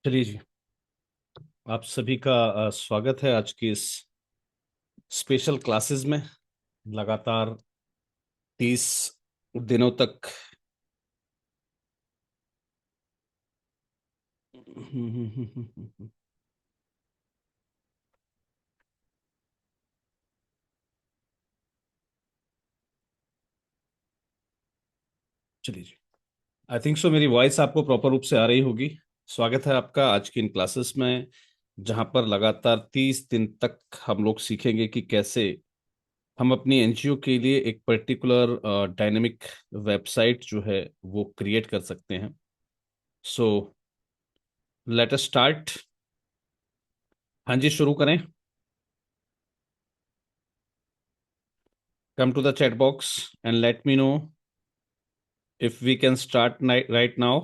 चलिए जी। आप सभी का स्वागत है आज की इस स्पेशल क्लासेस में। लगातार 30 दिनों तक। चलिए जी। आई थिंक सो मेरी वॉइस आपको प्रॉपर रूप से आ रही होगी। स्वागत है आपका आज की इन क्लासेस में, जहां पर लगातार 30 दिन तक हम लोग सीखेंगे कि कैसे हम अपनी एनजीओ के लिए एक पर्टिकुलर डायनेमिक वेबसाइट जो है वो क्रिएट कर सकते हैं। So let us start. हाँ जी, शुरू करें। Come to the chat box and let me know if we can start right now.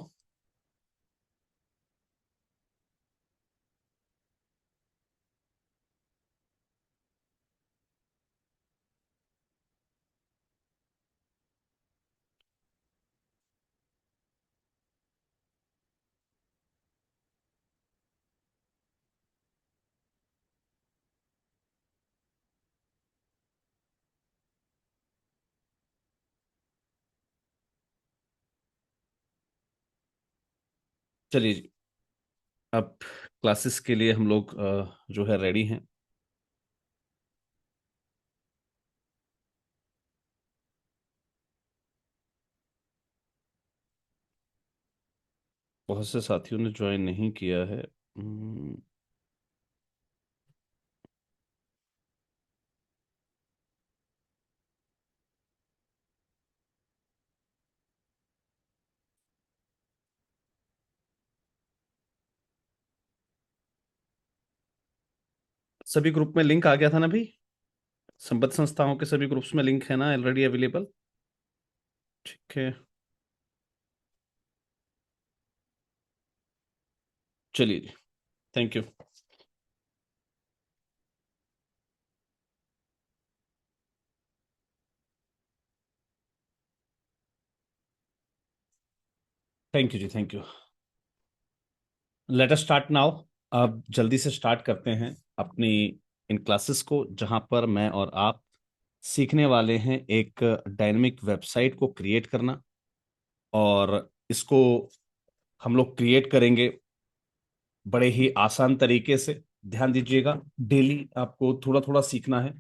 चलिए जी। अब क्लासेस के लिए हम लोग जो है रेडी हैं। बहुत से साथियों ने ज्वाइन नहीं किया है। सभी ग्रुप में लिंक आ गया था ना भाई। संबद्ध संस्थाओं के सभी ग्रुप्स में लिंक है ना ऑलरेडी अवेलेबल। ठीक है। चलिए जी। Thank you. थैंक यू जी, thank you. Let us start now. अब जल्दी से स्टार्ट करते हैं अपनी इन क्लासेस को, जहां पर मैं और आप सीखने वाले हैं एक डायनेमिक वेबसाइट को क्रिएट करना। और इसको हम लोग क्रिएट करेंगे बड़े ही आसान तरीके से। ध्यान दीजिएगा, डेली आपको थोड़ा थोड़ा सीखना है।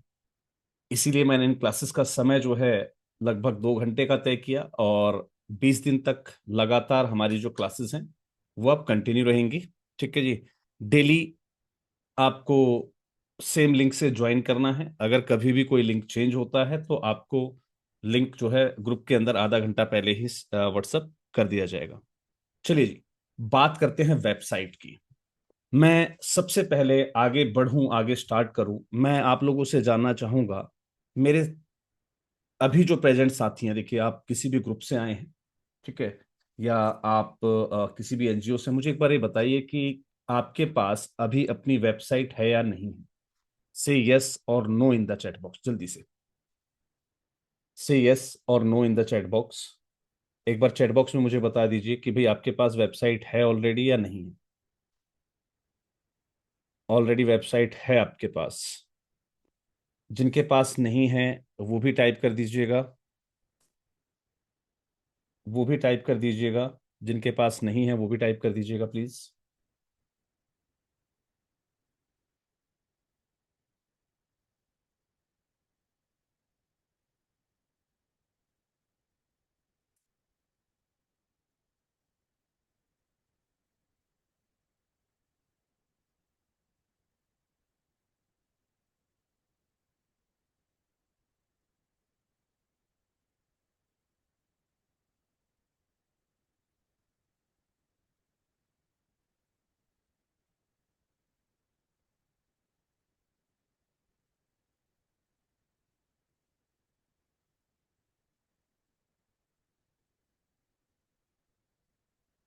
इसीलिए मैंने इन क्लासेस का समय जो है लगभग 2 घंटे का तय किया, और 20 दिन तक लगातार हमारी जो क्लासेस हैं वो अब कंटिन्यू रहेंगी। ठीक है जी। डेली आपको सेम लिंक से ज्वाइन करना है। अगर कभी भी कोई लिंक चेंज होता है तो आपको लिंक जो है ग्रुप के अंदर आधा घंटा पहले ही व्हाट्सअप कर दिया जाएगा। चलिए जी, बात करते हैं वेबसाइट की। मैं सबसे पहले आगे बढ़ूं, आगे स्टार्ट करूं, मैं आप लोगों से जानना चाहूंगा। मेरे अभी जो प्रेजेंट साथी हैं, देखिए आप किसी भी ग्रुप से आए हैं, ठीक है, या आप किसी भी एनजीओ से, मुझे एक बार ये बताइए कि आपके पास अभी अपनी वेबसाइट है या नहीं है। से यस और no in the chat box, जल्दी से यस और no in the chat box. एक बार चैट बॉक्स में मुझे बता दीजिए कि भाई आपके पास वेबसाइट है ऑलरेडी या नहीं है। ऑलरेडी वेबसाइट है आपके पास। जिनके पास नहीं है वो भी टाइप कर दीजिएगा। वो भी टाइप कर दीजिएगा। जिनके पास नहीं है वो भी टाइप कर दीजिएगा प्लीज।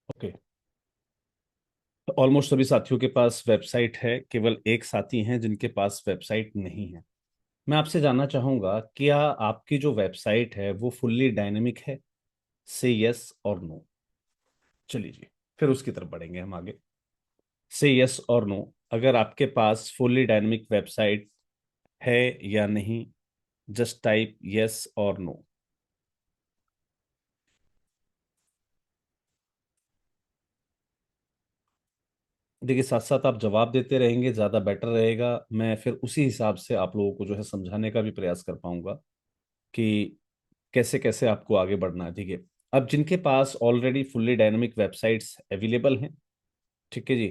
ओके। तो ऑलमोस्ट सभी साथियों के पास वेबसाइट है, केवल एक साथी हैं जिनके पास वेबसाइट नहीं है। मैं आपसे जानना चाहूंगा, क्या आपकी जो वेबसाइट है वो फुल्ली डायनेमिक है। से यस और नो। चलिए जी, फिर उसकी तरफ बढ़ेंगे हम आगे। से यस और नो, अगर आपके पास फुल्ली डायनेमिक वेबसाइट है या नहीं। जस्ट टाइप यस और नो। देखिए, साथ साथ आप जवाब देते रहेंगे, ज़्यादा बेटर रहेगा। मैं फिर उसी हिसाब से आप लोगों को जो है समझाने का भी प्रयास कर पाऊंगा कि कैसे कैसे आपको आगे बढ़ना है। ठीक है, अब जिनके पास already fully dynamic websites available हैं, ठीक है जी,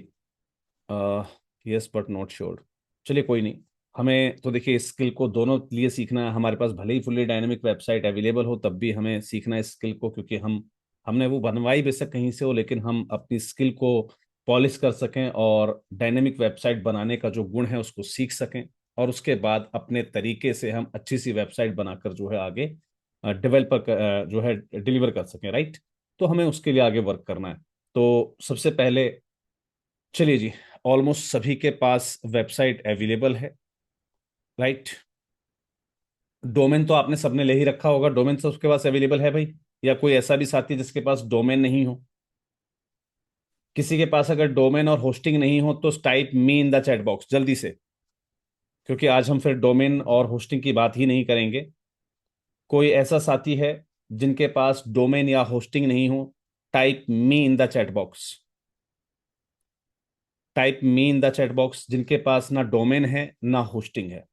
यस बट नॉट श्योर, चलिए कोई नहीं। हमें तो देखिए इस स्किल को दोनों लिए सीखना है। हमारे पास भले ही फुल्ली डायनामिक वेबसाइट अवेलेबल हो, तब भी हमें सीखना है इस स्किल को, क्योंकि हमने वो बनवाई बेशक कहीं से हो, लेकिन हम अपनी स्किल को पॉलिश कर सकें और डायनेमिक वेबसाइट बनाने का जो गुण है उसको सीख सकें, और उसके बाद अपने तरीके से हम अच्छी सी वेबसाइट बनाकर जो है आगे डेवलपर जो है डिलीवर कर सकें, राइट। तो हमें उसके लिए आगे वर्क करना है। तो सबसे पहले चलिए जी, ऑलमोस्ट सभी के पास वेबसाइट अवेलेबल है, राइट। डोमेन तो आपने सबने ले ही रखा होगा, डोमेन तो उसके पास अवेलेबल है भाई। या कोई ऐसा भी साथी जिसके पास डोमेन नहीं हो? किसी के पास अगर डोमेन और होस्टिंग नहीं हो तो type me in the chat box जल्दी से, क्योंकि आज हम फिर डोमेन और होस्टिंग की बात ही नहीं करेंगे। कोई ऐसा साथी है जिनके पास डोमेन या होस्टिंग नहीं हो? Type me in the chat box. Type me in the chat box जिनके पास ना डोमेन है ना होस्टिंग है।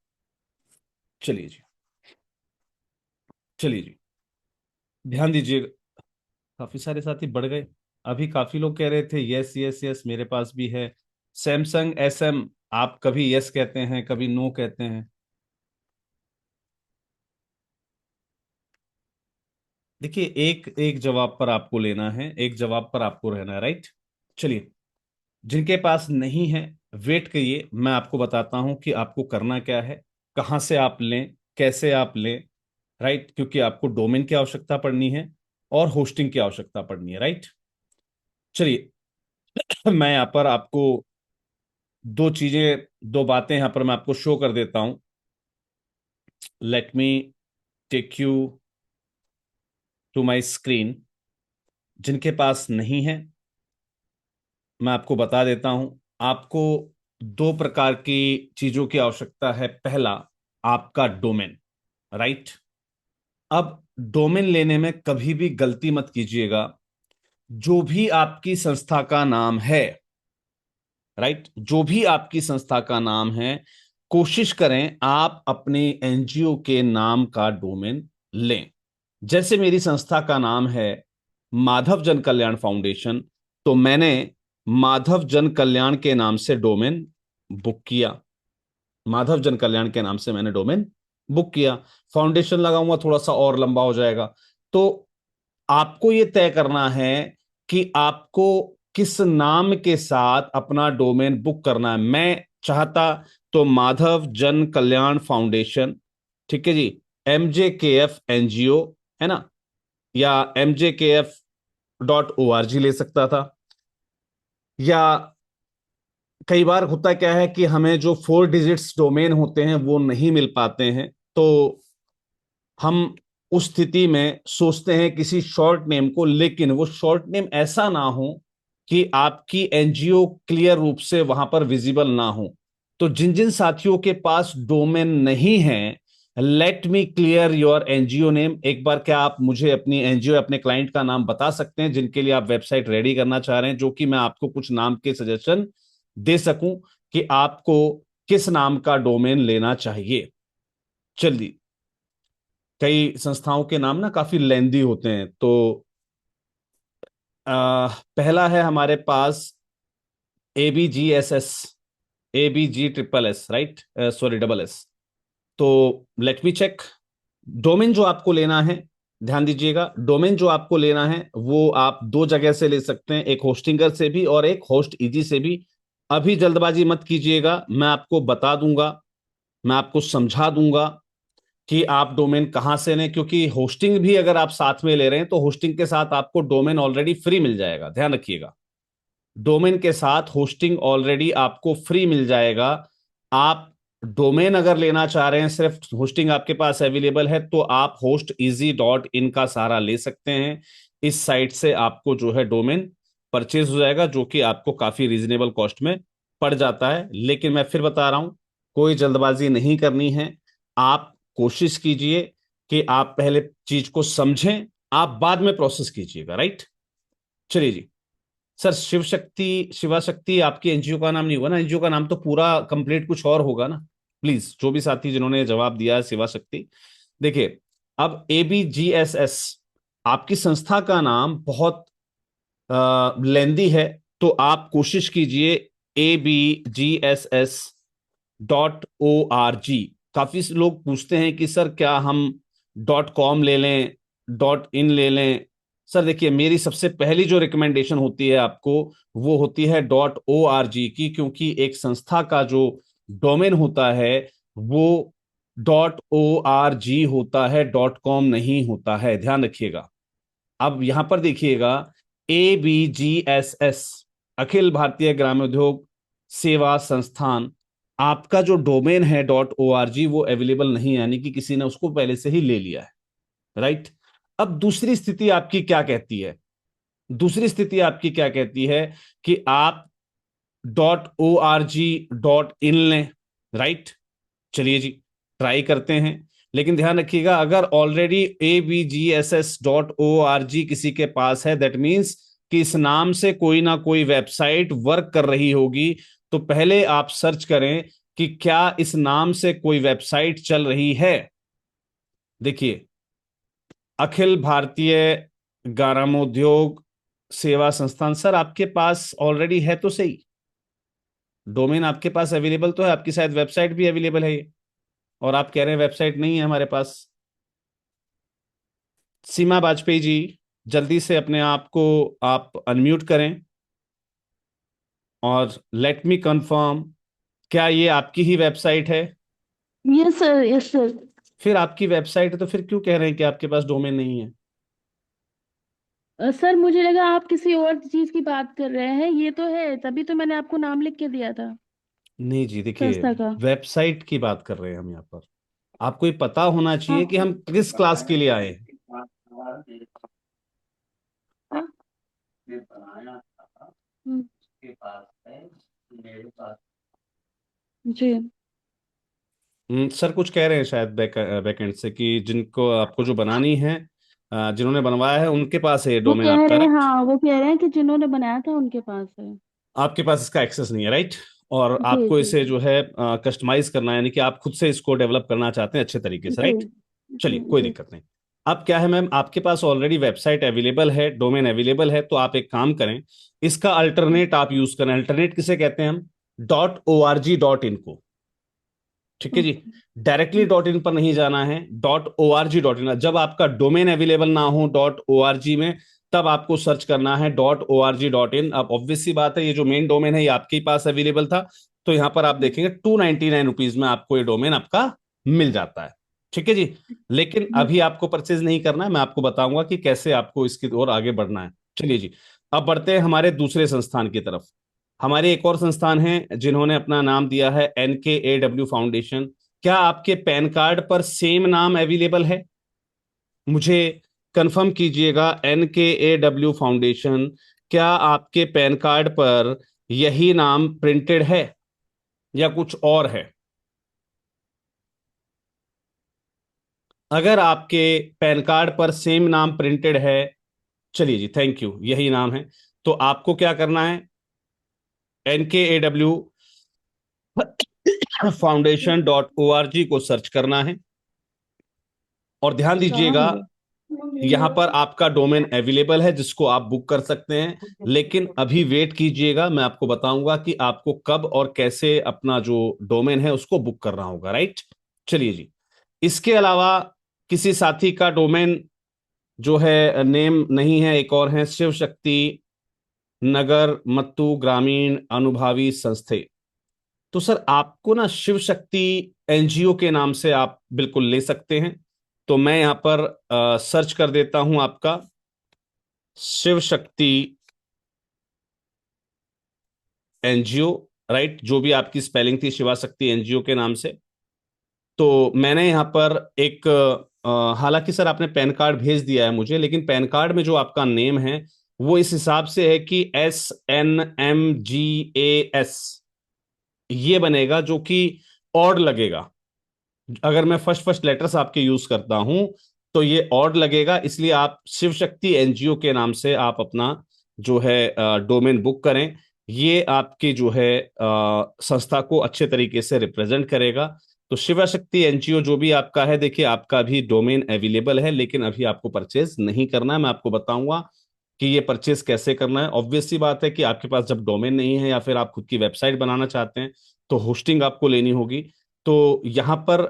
चलिए जी, चलिए जी, ध्यान दीजिए। काफी सारे साथी बढ़ गए। अभी काफी लोग कह रहे थे यस यस यस, मेरे पास भी है। सैमसंग SM, आप कभी यस कहते हैं कभी नो कहते हैं। देखिए, एक एक जवाब पर आपको लेना है, एक जवाब पर आपको रहना है, राइट। चलिए, जिनके पास नहीं है, वेट करिए, मैं आपको बताता हूं कि आपको करना क्या है, कहां से आप लें, कैसे आप लें, राइट। क्योंकि आपको डोमेन की आवश्यकता पड़नी है और होस्टिंग की आवश्यकता पड़नी है, राइट। चलिए, मैं यहाँ पर आपको दो चीजें, दो बातें यहां पर मैं आपको शो कर देता हूं। Let me take you to my screen. जिनके पास नहीं है, मैं आपको बता देता हूं। आपको दो प्रकार की चीजों की आवश्यकता है। पहला, आपका डोमेन, राइट। अब डोमेन लेने में कभी भी गलती मत कीजिएगा। जो भी आपकी संस्था का नाम है, राइट, जो भी आपकी संस्था का नाम है, कोशिश करें आप अपने NGO के नाम का डोमेन लें। जैसे मेरी संस्था का नाम है माधव जन कल्याण फाउंडेशन, तो मैंने माधव जन कल्याण के नाम से डोमेन बुक किया। माधव जन कल्याण के नाम से मैंने डोमेन बुक किया। फाउंडेशन लगाऊंगा थोड़ा सा और लंबा हो जाएगा। तो आपको यह तय करना है कि आपको किस नाम के साथ अपना डोमेन बुक करना है। मैं चाहता तो माधव जन कल्याण फाउंडेशन, ठीक है जी, MJKF NGO, है ना, या MJKF.org ले सकता था। या कई बार होता क्या है कि हमें जो 4 डिजिट्स डोमेन होते हैं वो नहीं मिल पाते हैं, तो हम उस स्थिति में सोचते हैं किसी शॉर्ट नेम को, लेकिन वो शॉर्ट नेम ऐसा ना हो कि आपकी NGO क्लियर रूप से वहां पर विजिबल ना हो। तो जिन जिन साथियों के पास डोमेन नहीं है, let me clear your NGO name. एक बार क्या आप मुझे अपनी NGO, अपने क्लाइंट का नाम बता सकते हैं जिनके लिए आप वेबसाइट रेडी करना चाह रहे हैं, जो कि मैं आपको कुछ नाम के सजेशन दे सकूं कि आपको किस नाम का डोमेन लेना चाहिए। चलिए, कई संस्थाओं के नाम ना काफी लेंदी होते हैं, तो पहला है हमारे पास ABGSS, ABG triple S, right, sorry, double S। तो लेट मी चेक। डोमेन जो आपको लेना है, ध्यान दीजिएगा, डोमेन जो आपको लेना है वो आप दो जगह से ले सकते हैं, एक होस्टिंगर से भी और एक होस्ट इजी से भी। अभी जल्दबाजी मत कीजिएगा, मैं आपको बता दूंगा, मैं आपको समझा दूंगा कि आप डोमेन कहां से लें, क्योंकि होस्टिंग भी अगर आप साथ में ले रहे हैं तो होस्टिंग के साथ आपको डोमेन ऑलरेडी फ्री मिल जाएगा, ध्यान रखिएगा। डोमेन के साथ होस्टिंग ऑलरेडी आपको फ्री मिल जाएगा। आप डोमेन अगर लेना चाह रहे हैं, सिर्फ होस्टिंग आपके पास अवेलेबल है, तो आप hosteasy.in का सहारा ले सकते हैं। इस साइट से आपको जो है डोमेन परचेज हो जाएगा, जो कि आपको काफी रीजनेबल कॉस्ट में पड़ जाता है। लेकिन मैं फिर बता रहा हूं, कोई जल्दबाजी नहीं करनी है। आप कोशिश कीजिए कि आप पहले चीज को समझें, आप बाद में प्रोसेस कीजिएगा, राइट। चलिए जी। सर, शिव शक्ति, शिवा शक्ति आपकी एनजीओ का नाम नहीं होगा ना? एनजीओ का नाम तो पूरा कंप्लीट कुछ और होगा ना? प्लीज, जो भी साथी जिन्होंने जवाब दिया है शिवा शक्ति, देखिए, अब ABGSS आपकी संस्था का नाम बहुत लेंदी है, तो आप कोशिश कीजिए ABGSS.org। काफी से लोग पूछते हैं कि सर क्या हम .com ले लें, .in ले लें? सर देखिए, मेरी सबसे पहली जो रिकमेंडेशन होती है आपको, वो होती है .org की, क्योंकि एक संस्था का जो डोमेन होता है वो .org होता है, .com नहीं होता है, ध्यान रखिएगा। अब यहां पर देखिएगा, ABGSS, अखिल भारतीय ग्रामोद्योग सेवा संस्थान, आपका जो डोमेन है .org वो अवेलेबल नहीं है, यानी कि किसी ने उसको पहले से ही ले लिया है, राइट। अब दूसरी स्थिति आपकी क्या कहती है? दूसरी स्थिति आपकी क्या कहती है कि आप .org.in लें, राइट। चलिए जी, ट्राई करते हैं। लेकिन ध्यान रखिएगा, अगर ऑलरेडी ABGSS.org किसी के पास है, दैट मीन्स कि इस नाम से कोई ना कोई वेबसाइट वर्क कर रही होगी। तो पहले आप सर्च करें कि क्या इस नाम से कोई वेबसाइट चल रही है। देखिए, अखिल भारतीय ग्रामोद्योग सेवा संस्थान, सर आपके पास ऑलरेडी है तो सही, डोमेन आपके पास अवेलेबल तो है, आपकी शायद वेबसाइट भी अवेलेबल है ये, और आप कह रहे हैं वेबसाइट नहीं है हमारे पास। सीमा वाजपेयी जी, जल्दी से अपने आप को आप अनम्यूट करें और लेट मी कंफर्म, क्या ये आपकी ही वेबसाइट है? Yes sir, yes sir. फिर आपकी वेबसाइट है तो फिर क्यों कह रहे हैं कि आपके पास डोमेन नहीं है? सर मुझे लगा आप किसी और चीज की बात कर रहे हैं, ये तो है, तभी तो मैंने आपको नाम लिख के दिया था नहीं जी, देखिए, संस्था का। वेबसाइट की बात कर रहे हैं हम यहाँ पर। आपको ये पता होना चाहिए कि हम किस क्लास के लिए आए हैं। हाँ। हम्म, जी। सर कुछ कह रहे हैं शायद बैकएंड से कि जिनको आपको जो बनानी है, जिन्होंने बनवाया है उनके पास है ये वो डोमेन कह आपका, रहे हैं, राइट। हाँ वो कह रहे हैं कि जिन्होंने बनाया था उनके पास है। आपके पास इसका एक्सेस नहीं है, राइट। और जी आपको जी इसे जो है कस्टमाइज करना है, यानी कि आप खुद से इसको डेवलप करना चाहते हैं अच्छे तरीके से, जी राइट। जी चलिए, कोई जी। दिक्कत नहीं। अब क्या है मैम, आपके पास ऑलरेडी वेबसाइट अवेलेबल है, डोमेन अवेलेबल है, तो आप एक काम करें, इसका अल्टरनेट आप यूज करें। अल्टरनेट किसे कहते हैं हम? .org.in को। ठीक है जी। ओके। डायरेक्टली .in पर नहीं जाना है, .org.in। जब आपका डोमेन अवेलेबल ना हो .org में, तब आपको सर्च करना है .org.in। अब ऑब्वियस सी बात है, ये जो मेन डोमेन है ये आपके ही पास अवेलेबल था, तो यहां पर आप देखेंगे ₹299 में आपको ये डोमेन आपका मिल जाता है। ठीक है जी। लेकिन अभी आपको परचेज नहीं करना है, मैं आपको बताऊंगा कि कैसे आपको इसकी ओर आगे बढ़ना है। चलिए जी, अब बढ़ते हैं हमारे दूसरे संस्थान की तरफ। हमारे एक और संस्थान है जिन्होंने अपना नाम दिया है NKAW फाउंडेशन। क्या आपके पैन कार्ड पर सेम नाम अवेलेबल है? मुझे कंफर्म कीजिएगा, NKAW फाउंडेशन, क्या आपके पैन कार्ड पर यही नाम प्रिंटेड है या कुछ और है? अगर आपके पैन कार्ड पर सेम नाम प्रिंटेड है, चलिए जी, थैंक यू, यही नाम है, तो आपको क्या करना है? NKAW foundation.org को सर्च करना है। और ध्यान दीजिएगा, यहां पर आपका डोमेन अवेलेबल है जिसको आप बुक कर सकते हैं। लेकिन अभी वेट कीजिएगा, मैं आपको बताऊंगा कि आपको कब और कैसे अपना जो डोमेन है उसको बुक करना होगा, राइट। चलिए जी। इसके अलावा किसी साथी का डोमेन जो है नेम नहीं है, एक और है शिव शक्ति नगर मत्तू ग्रामीण अनुभावी संस्थे। तो सर आपको ना शिव शक्ति एनजीओ के नाम से आप बिल्कुल ले सकते हैं। तो मैं यहां पर सर्च कर देता हूं आपका शिव शक्ति एनजीओ, राइट, जो भी आपकी स्पेलिंग थी शिवा शक्ति एनजीओ के नाम से। तो मैंने यहाँ पर एक हालांकि सर आपने पैन कार्ड भेज दिया है मुझे, लेकिन पैन कार्ड में जो आपका नेम है वो इस हिसाब से है कि SNMGAS ये बनेगा, जो कि ऑड लगेगा। अगर मैं फर्स्ट फर्स्ट लेटर्स आपके यूज करता हूं तो ये ऑड लगेगा, इसलिए आप शिव शक्ति एनजीओ के नाम से आप अपना जो है डोमेन बुक करें। ये आपकी जो है संस्था को अच्छे तरीके से रिप्रेजेंट करेगा। तो शिव शक्ति एनजीओ जो भी आपका है, देखिए आपका भी डोमेन अवेलेबल है, लेकिन अभी आपको परचेज नहीं करना है। मैं आपको बताऊंगा कि ये परचेज कैसे करना है। ऑब्वियस सी बात है कि आपके पास जब डोमेन नहीं है या फिर आप खुद की वेबसाइट बनाना चाहते हैं तो होस्टिंग आपको लेनी होगी। तो यहाँ पर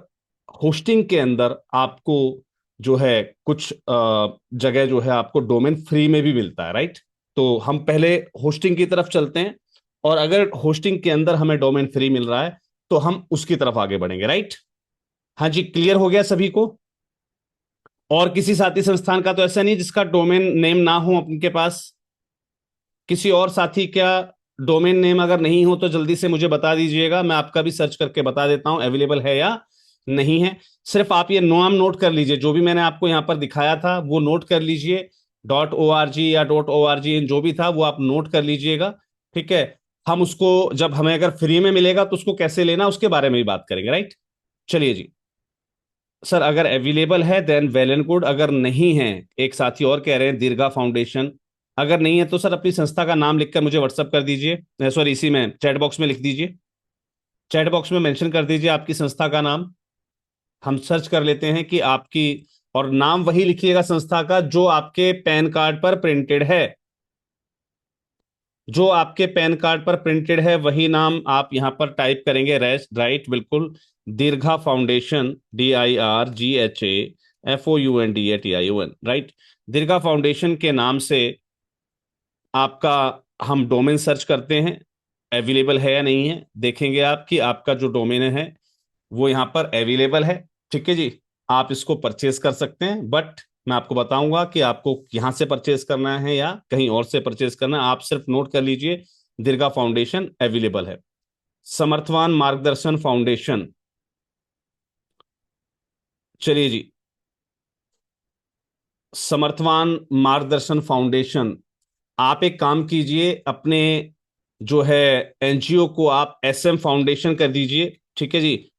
होस्टिंग के अंदर आपको जो है कुछ जगह जो है आपको डोमेन फ्री में भी मिलता है, राइट। तो हम पहले होस्टिंग की तरफ चलते हैं, और अगर होस्टिंग के अंदर हमें डोमेन फ्री मिल रहा है तो हम उसकी तरफ आगे बढ़ेंगे, राइट। हाँ जी, क्लियर हो गया सभी को? और किसी साथी संस्थान का तो ऐसा नहीं जिसका डोमेन नेम ना हो आपके पास? किसी और साथी क्या डोमेन नेम अगर नहीं हो तो जल्दी से मुझे बता दीजिएगा, मैं आपका भी सर्च करके बता देता हूं अवेलेबल है या नहीं है। सिर्फ आप ये नाम नोट कर लीजिए, जो भी मैंने आपको यहां पर दिखाया था वो नोट कर लीजिए। .org या .org जो भी था वो आप नोट कर लीजिएगा, ठीक है। हम उसको जब हमें अगर फ्री में मिलेगा तो उसको कैसे लेना उसके बारे में भी बात करेंगे, राइट। चलिए जी। सर अगर अवेलेबल है देन वेल एंड गुड, अगर नहीं है, एक साथी और कह रहे हैं दीर्घा फाउंडेशन, अगर नहीं है तो सर अपनी संस्था का नाम लिखकर मुझे व्हाट्सअप कर दीजिए, सॉरी इसी में चैट बॉक्स में लिख दीजिए। चैट बॉक्स में मेंशन कर दीजिए आपकी संस्था का नाम। हम सर्च कर लेते हैं कि आपकी, और नाम वही लिखिएगा संस्था का जो आपके पैन कार्ड पर प्रिंटेड है। जो आपके पैन कार्ड पर प्रिंटेड है वही नाम आप यहां पर टाइप करेंगे, रेस्ट राइट, बिल्कुल। दीर्घा फाउंडेशन, DIRGHAFOUNDATION, राइट। दीर्घा फाउंडेशन के नाम से आपका हम डोमेन सर्च करते हैं, अवेलेबल है या नहीं है, देखेंगे आप कि आपका जो डोमेन है वो यहाँ पर अवेलेबल है, ठीक है जी। आप इसको परचेज कर सकते हैं, बट मैं आपको बताऊंगा कि आपको यहां से परचेज करना है या कहीं और से परचेज करना है। आप सिर्फ नोट कर लीजिए दीर्घा फाउंडेशन अवेलेबल है। समर्थवान मार्गदर्शन फाउंडेशन, चलिए जी। समर्थवान मार्गदर्शन फाउंडेशन, आप एक काम कीजिए, अपने जो है एनजीओ को आप SM फाउंडेशन कर दीजिए, ठीक है जी।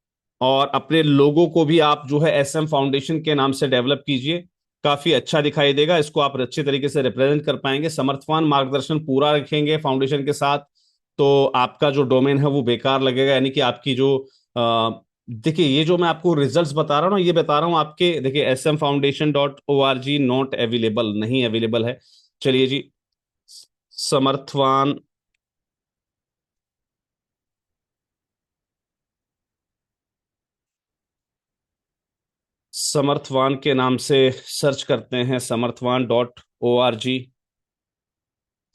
और अपने लोगों को भी आप जो है SM फाउंडेशन के नाम से डेवलप कीजिए, काफी अच्छा दिखाई देगा, इसको आप अच्छे तरीके से रिप्रेजेंट कर पाएंगे। समर्थवान मार्गदर्शन पूरा रखेंगे फाउंडेशन के साथ तो आपका जो डोमेन है वो बेकार लगेगा, यानी कि आपकी जो देखिए ये जो मैं आपको रिजल्ट्स बता रहा हूँ ना, ये बता रहा हूँ आपके, देखिए smfoundation.org नॉट अवेलेबल, नहीं अवेलेबल है। चलिए जी। समर्थवान, समर्थवान के नाम से सर्च करते हैं, समर्थवान.org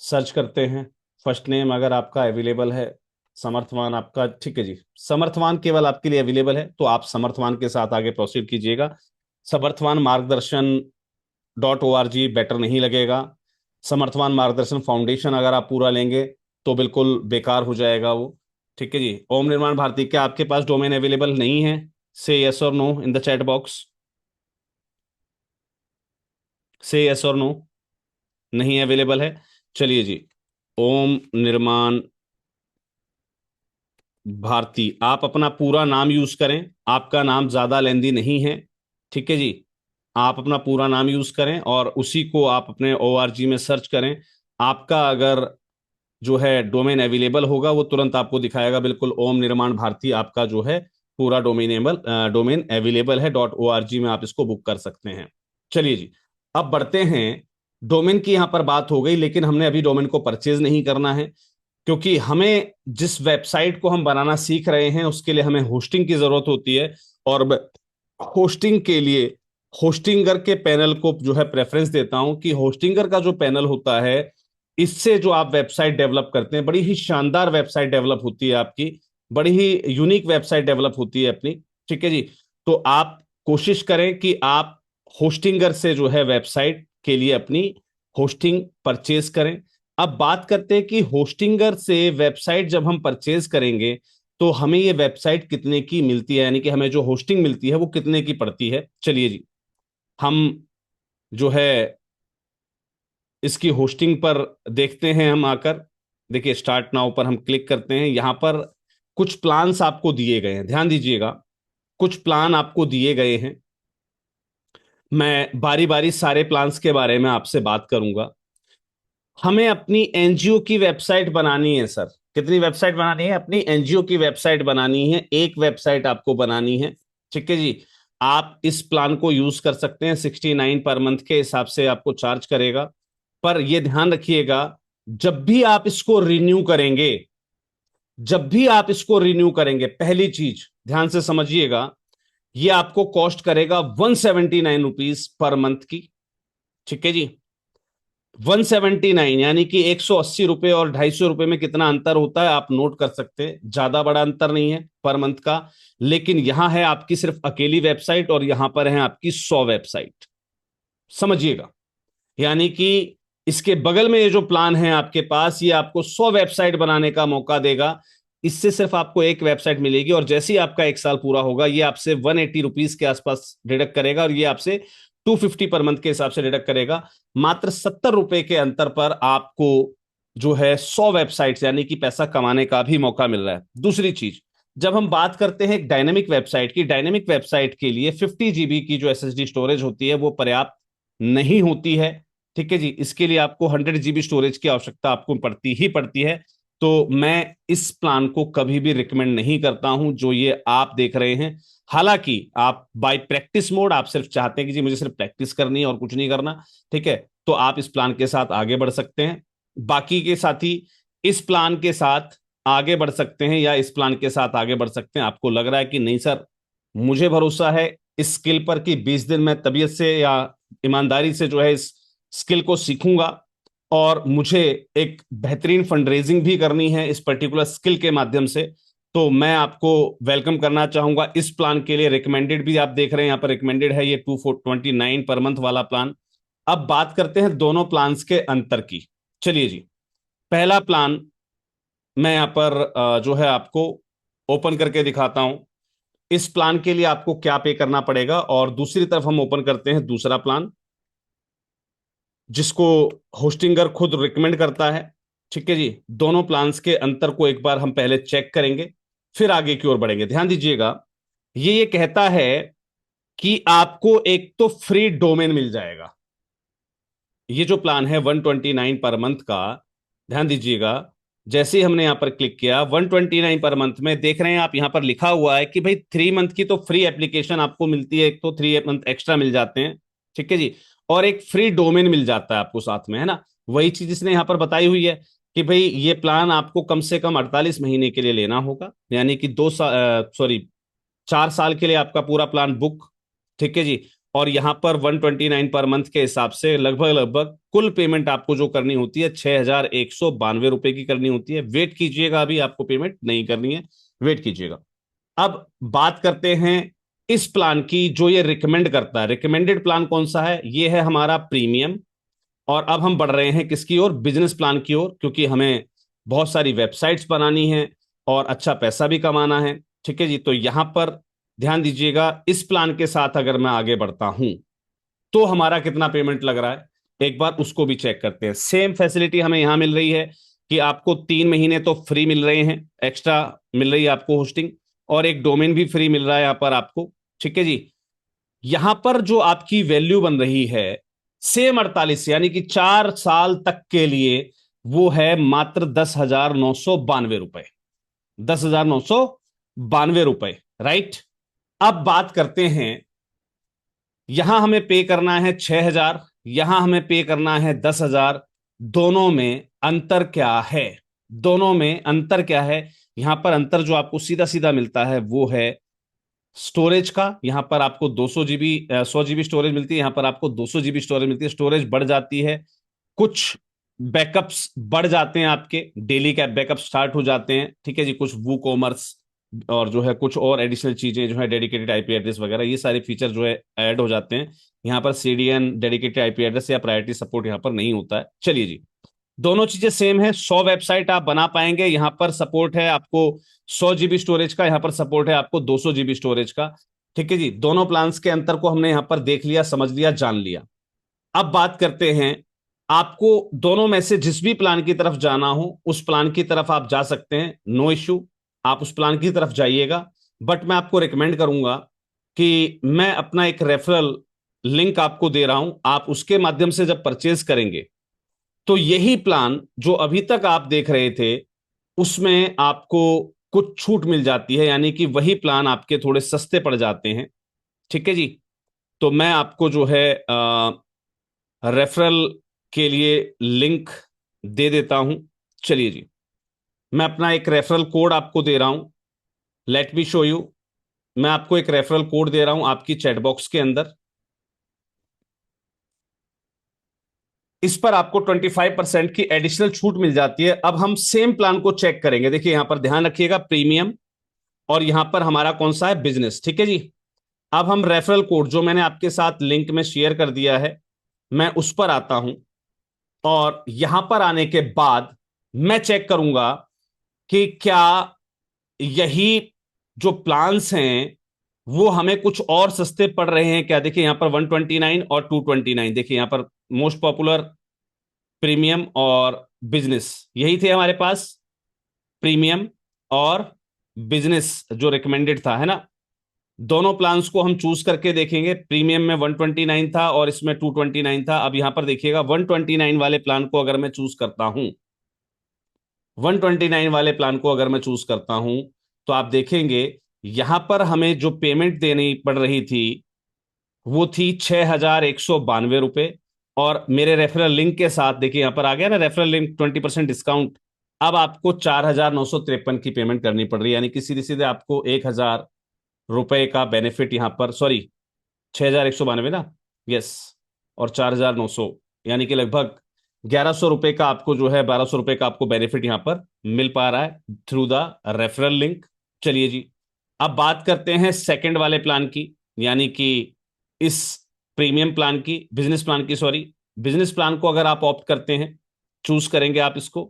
सर्च करते हैं। फर्स्ट नेम अगर आपका अवेलेबल है, समर्थवान आपका, ठीक है जी। समर्थवान केवल आपके लिए अवेलेबल है तो आप समर्थवान के साथ आगे प्रोसीड कीजिएगा। समर्थवान मार्गदर्शन .org बेटर नहीं लगेगा। समर्थवान मार्गदर्शन फाउंडेशन अगर आप पूरा लेंगे तो बिल्कुल बेकार हो जाएगा वो, ठीक है जी। ओम निर्माण भारती, क्या आपके पास डोमेन अवेलेबल नहीं है? से यस और no in the chat box, से यस और नो। नहीं अवेलेबल है। चलिए जी। ओम निर्माण भारती, आप अपना पूरा नाम यूज करें, आपका नाम ज्यादा लेंदी नहीं है, ठीक है जी। आप अपना पूरा नाम यूज करें और उसी को आप अपने ORG में सर्च करें। आपका अगर जो है डोमेन अवेलेबल होगा वो तुरंत आपको दिखाएगा, बिल्कुल ओम निर्माण भारती आपका जो है पूरा डोमेनेबल डोमेन अवेलेबल है। .org में आप इसको बुक कर सकते हैं। चलिए जी, अब बढ़ते हैं। डोमेन की यहां पर बात हो गई, लेकिन हमने अभी डोमेन को परचेज नहीं करना है, क्योंकि हमें जिस वेबसाइट को हम बनाना सीख रहे हैं उसके लिए हमें होस्टिंग की जरूरत होती है। और होस्टिंग के लिए होस्टिंगर के पैनल को जो है प्रेफरेंस देता हूं कि होस्टिंगर का जो पैनल होता है, इससे जो आप वेबसाइट डेवलप करते हैं, बड़ी ही शानदार वेबसाइट डेवलप होती है आपकी, बड़ी ही यूनिक वेबसाइट डेवलप होती है अपनी, ठीक है जी। तो आप कोशिश करें कि आप होस्टिंगर से जो है वेबसाइट के लिए अपनी होस्टिंग परचेज करें। अब बात करते हैं कि होस्टिंगर से वेबसाइट जब हम परचेज करेंगे तो हमें ये वेबसाइट कितने की मिलती है, यानी कि हमें जो होस्टिंग मिलती है वो कितने की पड़ती है। चलिए जी, हम जो है इसकी होस्टिंग पर देखते हैं हम आकर। देखिए स्टार्ट नाउ पर हम क्लिक करते हैं। यहां पर कुछ प्लान्स आपको दिए गए हैं, ध्यान दीजिएगा, कुछ प्लान आपको दिए गए हैं। मैं बारी बारी सारे प्लान्स के बारे में आपसे बात करूंगा। हमें अपनी एनजीओ की वेबसाइट बनानी है सर। कितनी वेबसाइट बनानी है? अपनी एनजीओ की वेबसाइट बनानी है, एक वेबसाइट आपको बनानी है। ठीक है जी। आप इस प्लान को यूज कर सकते हैं, 69 पर मंथ के हिसाब से आपको चार्ज करेगा। पर यह ध्यान रखिएगा, जब भी आप इसको रिन्यू करेंगे, जब भी आप इसको रिन्यू करेंगे, पहली चीज ध्यान से समझिएगा, यह आपको कॉस्ट करेगा 179 रुपीज पर मंथ की। ठीक है जी। 179 यानी कि 180 रुपए और 250 रुपए में कितना अंतर होता है आप नोट कर सकते हैं। ज्यादा बड़ा अंतर नहीं है पर मंथ का। लेकिन यहां है आपकी सिर्फ अकेली वेबसाइट और यहां पर है आपकी 100 वेबसाइट। समझिएगा, यानी कि इसके बगल में ये जो प्लान है आपके पास, ये आपको 100 वेबसाइट बनाने का मौका देगा। इससे सिर्फ आपको एक वेबसाइट मिलेगी और जैसे ही आपका एक साल पूरा होगा, ये आपसे 180 रुपीज के आसपास डिडक्ट करेगा और ये आपसे 250 पर मंथ के हिसाब से डिडक्ट करेगा। मात्र 70 रुपए के अंतर पर आपको जो है 100 वेबसाइट यानी कि पैसा कमाने का भी मौका मिल रहा है। दूसरी चीज, जब हम बात करते हैं एक डायनेमिक वेबसाइट की, डायनेमिक वेबसाइट के लिए 50 GB की जो एसएसडी स्टोरेज होती है वो पर्याप्त नहीं होती है। ठीक है जी। इसके लिए आपको 100 GB स्टोरेज की आवश्यकता आपको पड़ती ही पड़ती है। तो मैं इस प्लान को कभी भी रिकमेंड नहीं करता हूं जो ये आप देख रहे हैं। हालांकि आप बाय प्रैक्टिस मोड, आप सिर्फ चाहते हैं कि जी मुझे सिर्फ प्रैक्टिस करनी है और कुछ नहीं करना, ठीक है, तो आप इस प्लान के साथ आगे बढ़ सकते हैं। बाकी के साथी इस प्लान के साथ आगे बढ़ सकते हैं या इस प्लान के साथ आगे बढ़ सकते हैं। आपको लग रहा है कि नहीं सर, मुझे भरोसा है इस स्किल पर कि 20 दिन में तबीयत से या ईमानदारी से जो है इस स्किल को सीखूंगा और मुझे एक बेहतरीन फंड रेजिंग भी करनी है इस पर्टिकुलर स्किल के माध्यम से, तो मैं आपको वेलकम करना चाहूंगा इस प्लान के लिए। रिकमेंडेड भी आप देख रहे हैं, यहां पर रिकमेंडेड है ये 229 पर मंथ वाला प्लान। अब बात करते हैं दोनों प्लान्स के अंतर की। चलिए जी, पहला प्लान मैं यहां पर जो है आपको ओपन करके दिखाता हूं। इस प्लान के लिए आपको क्या पे करना पड़ेगा, और दूसरी तरफ हम ओपन करते हैं दूसरा प्लान जिसको होस्टिंगर खुद रिकमेंड करता है। ठीक है जी। दोनों प्लान्स के अंतर को एक बार हम पहले चेक करेंगे, फिर आगे की ओर बढ़ेंगे। ध्यान दीजिएगा, ये कहता है कि आपको एक तो फ्री डोमेन मिल जाएगा। ये जो प्लान है 129 पर मंथ का, ध्यान दीजिएगा, जैसे ही हमने यहां पर क्लिक किया 129 पर मंथ में देख रहे हैं आप, यहां पर लिखा हुआ है कि भाई 3 मंथ की तो फ्री एप्लीकेशन आपको मिलती है, एक तो 3 मंथ एक्स्ट्रा मिल जाते हैं। ठीक है जी। और एक फ्री डोमेन मिल जाता है आपको साथ में, है ना। वही चीज इसने यहां पर बताई हुई है कि भाई ये प्लान आपको कम से कम 48 महीने के लिए लेना होगा, यानी कि 2 साल, सॉरी, 4 साल के लिए आपका पूरा प्लान बुक। ठीक है जी। और यहां पर 129 पर मंथ के हिसाब से लगभग लगभग कुल पेमेंट आपको जो करनी होती है 6,192 रुपए की करनी होती है। वेट कीजिएगा, अभी आपको पेमेंट नहीं करनी है, वेट कीजिएगा। अब बात करते हैं इस प्लान की जो ये रिकमेंड करता है। रिकमेंडेड प्लान कौन सा है? ये है हमारा प्रीमियम। और अब हम बढ़ रहे हैं किसकी ओर? बिजनेस प्लान की ओर, क्योंकि हमें बहुत सारी वेबसाइट्स बनानी है और अच्छा पैसा भी कमाना है। ठीक है जी। तो यहां पर ध्यान दीजिएगा, इस प्लान के साथ अगर मैं आगे बढ़ता हूं तो हमारा कितना पेमेंट लग रहा है, एक बार उसको भी चेक करते हैं। सेम फैसिलिटी हमें यहां मिल रही है कि आपको 3 महीने तो फ्री मिल रहे हैं, एक्स्ट्रा मिल रही है आपको होस्टिंग, और एक डोमेन भी फ्री मिल रहा है यहां पर आपको। ठीक है जी। यहां पर जो आपकी वैल्यू बन रही है सेम 48, यानी कि 4 साल तक के लिए, वो है मात्र 10,992 रुपए। 10,992 रुपए, राइट। अब बात करते हैं, यहां हमें पे करना है 6,000, यहां हमें पे करना है 10,000। दोनों में अंतर क्या है? दोनों में अंतर क्या है? यहां पर अंतर जो आपको सीधा सीधा मिलता है वो है स्टोरेज का। यहां पर आपको 200 GB 100 GB स्टोरेज मिलती है, यहां पर आपको 200 GB स्टोरेज मिलती है। स्टोरेज बढ़ जाती है, कुछ बैकअप्स बढ़ जाते हैं, आपके डेली का बैकअप स्टार्ट हो जाते हैं। ठीक है जी। कुछ वू कॉमर्स और जो है कुछ और एडिशनल चीजें जो है, डेडिकेटेड आईपी एड्रेस वगैरह, ये सारे फीचर जो है ऐड हो जाते हैं। यहाँ पर सीडीएन, डेडिकेटेड आईपी एड्रेस या प्रायोरिटी सपोर्ट यहाँ पर नहीं होता है। चलिए जी, दोनों चीजें सेम है। 100 वेबसाइट आप बना पाएंगे, यहां पर सपोर्ट है आपको 100 GB स्टोरेज का, यहां पर सपोर्ट है आपको 200 GB स्टोरेज का। ठीक है जी। दोनों प्लान्स के अंतर को हमने यहां पर देख लिया, समझ लिया, जान लिया। अब बात करते हैं आपको दोनों में से जिस भी प्लान की तरफ जाना हो उस प्लान की तरफ आप जा सकते हैं, नो इश्यू। आप उस प्लान की तरफ जाइएगा। बट मैं आपको रिकमेंड करूंगा कि मैं अपना एक रेफरल लिंक आपको दे रहा हूं, आप उसके माध्यम से जब परचेज करेंगे तो यही प्लान जो अभी तक आप देख रहे थे उसमें आपको कुछ छूट मिल जाती है, यानी कि वही प्लान आपके थोड़े सस्ते पड़ जाते हैं। ठीक है जी। तो मैं आपको जो है रेफरल के लिए लिंक दे देता हूं। चलिए जी, मैं अपना एक रेफरल कोड आपको दे रहा हूं। Let me show you. मैं आपको एक रेफरल कोड दे रहा हूं आपकी चैट बॉक्स के अंदर। इस पर आपको 25% की एडिशनल छूट मिल जाती है। अब हम सेम प्लान को चेक करेंगे। देखिए यहां पर ध्यान रखिएगा, प्रीमियम और यहां पर हमारा कौन सा है, बिजनेस। ठीक है जी। अब हम रेफरल कोड जो मैंने आपके साथ लिंक में शेयर कर दिया है, मैं उस पर आता हूं और यहां पर आने के बाद मैं चेक करूंगा कि क्या यही जो प्लान्स हैं वो हमें कुछ और सस्ते पड़ रहे हैं क्या। देखिए यहां पर 129 और 229, देखिए यहां पर मोस्ट पॉपुलर, प्रीमियम और बिजनेस, यही थे हमारे पास। प्रीमियम और बिजनेस जो रिकमेंडेड था, है ना। दोनों प्लान्स को हम चूज करके देखेंगे। प्रीमियम में 129 था और इसमें 229 था। अब यहां पर देखिएगा 129 वाले प्लान को अगर मैं चूज करता हूं, 129 वाले प्लान को अगर मैं चूज करता हूं, तो आप देखेंगे यहां पर हमें जो पेमेंट देनी पड़ रही थी वो थी 6,192 रुपये। और मेरे रेफरल लिंक के साथ देखिए यहां पर आ गया ना, रेफरल लिंक 20% डिस्काउंट। अब आपको 4,953 की पेमेंट करनी पड़ रही है, यानी कि सीधे सीधे आपको 1,000 रुपए का बेनिफिट यहां पर, सॉरी 6,192 ना, यस, और 4,900, यानी कि लगभग 1,100 रुपए का आपको जो है, 1,200 रुपए का आपको बेनिफिट यहां पर मिल पा रहा है थ्रू द रेफरल लिंक। चलिए जी, अब बात करते हैं सेकंड वाले प्लान की, यानी कि इस प्रीमियम प्लान की, बिजनेस प्लान की, सॉरी। बिजनेस प्लान को अगर आप ऑप्ट करते हैं, चूज करेंगे आप इसको,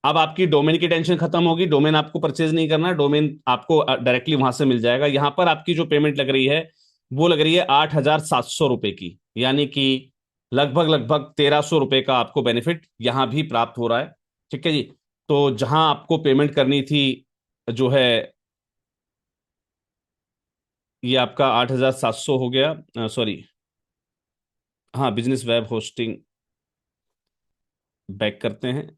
अब आपकी डोमेन की टेंशन खत्म होगी। डोमेन आपको परचेज नहीं करना, डोमेन आपको डायरेक्टली वहां से मिल जाएगा। यहां पर आपकी जो पेमेंट लग रही है वो लग रही है 8,700 रुपए की, यानी कि लगभग लगभग 1,300 रुपए का आपको बेनिफिट यहां भी प्राप्त हो रहा है। ठीक है जी। तो जहां आपको पेमेंट करनी थी जो है, ये आपका 8,700 हो गया, सॉरी, हाँ, बिजनेस वेब होस्टिंग, बैक करते हैं।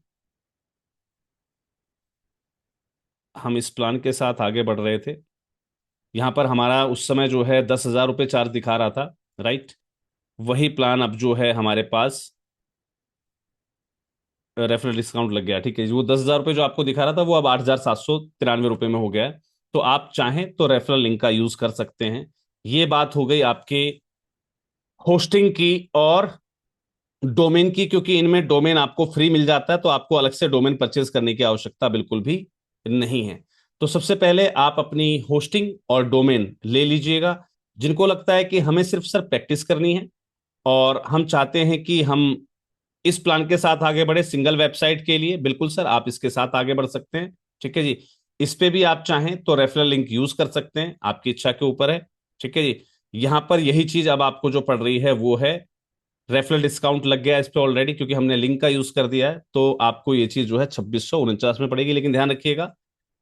हम इस प्लान के साथ आगे बढ़ रहे थे। यहाँ पर हमारा उस समय जो है 10,000 रुपये चार्ज दिखा रहा था, राइट। वही प्लान अब जो है हमारे पास रेफरल डिस्काउंट लग गया। ठीक है, वो 10,000 रुपये जो आपको दिखा रहा था वो अब 8,793 रुपये में हो गया है। तो आप चाहें तो रेफरल लिंक का यूज कर सकते हैं। ये बात हो गई आपके होस्टिंग की और डोमेन की, क्योंकि इनमें डोमेन आपको फ्री मिल जाता है तो आपको अलग से डोमेन परचेज करने की आवश्यकता बिल्कुल भी नहीं है। तो सबसे पहले आप अपनी होस्टिंग और डोमेन ले लीजिएगा। जिनको लगता है कि हमें सिर्फ सर प्रैक्टिस करनी है और हम चाहते हैं कि हम इस प्लान के साथ आगे बढ़े सिंगल वेबसाइट के लिए, बिल्कुल सर आप इसके साथ आगे बढ़ सकते हैं। ठीक है जी। इस पे भी आप चाहें तो रेफरल लिंक यूज कर सकते हैं, आपकी इच्छा के ऊपर है। ठीक है जी। यहां पर यही चीज अब आपको जो पड़ रही है वो है, रेफरल डिस्काउंट लग गया इस पे ऑलरेडी, क्योंकि हमने लिंक का यूज कर दिया है। तो आपको ये चीज जो है 2,649 में पड़ेगी। लेकिन ध्यान रखिएगा,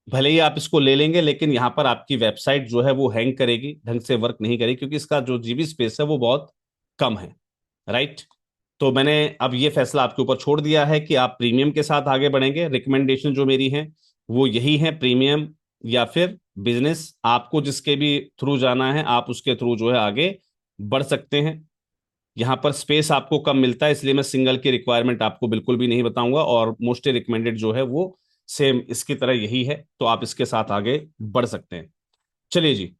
भले ही आप इसको ले लेंगे लेकिन यहाँ पर आपकी वेबसाइट जो है वो हैंग करेगी, ढंग से वर्क नहीं करेगी, क्योंकि इसका जो जीबी स्पेस है वो बहुत कम है, राइट। तो मैंने अब ये फैसला आपके ऊपर छोड़ दिया है कि आप प्रीमियम के साथ आगे बढ़ेंगे। रिकमेंडेशन जो मेरी है वो यही है, प्रीमियम या फिर बिजनेस, आपको जिसके भी थ्रू जाना है आप उसके थ्रू जो है आगे बढ़ सकते हैं। यहाँ पर स्पेस आपको कम मिलता है, इसलिए मैं सिंगल की रिक्वायरमेंट आपको बिल्कुल भी नहीं बताऊंगा, और मोस्टली रिकमेंडेड जो है वो सेम इसकी तरह यही है। तो आप इसके साथ आगे बढ़ सकते हैं। चलिए जी,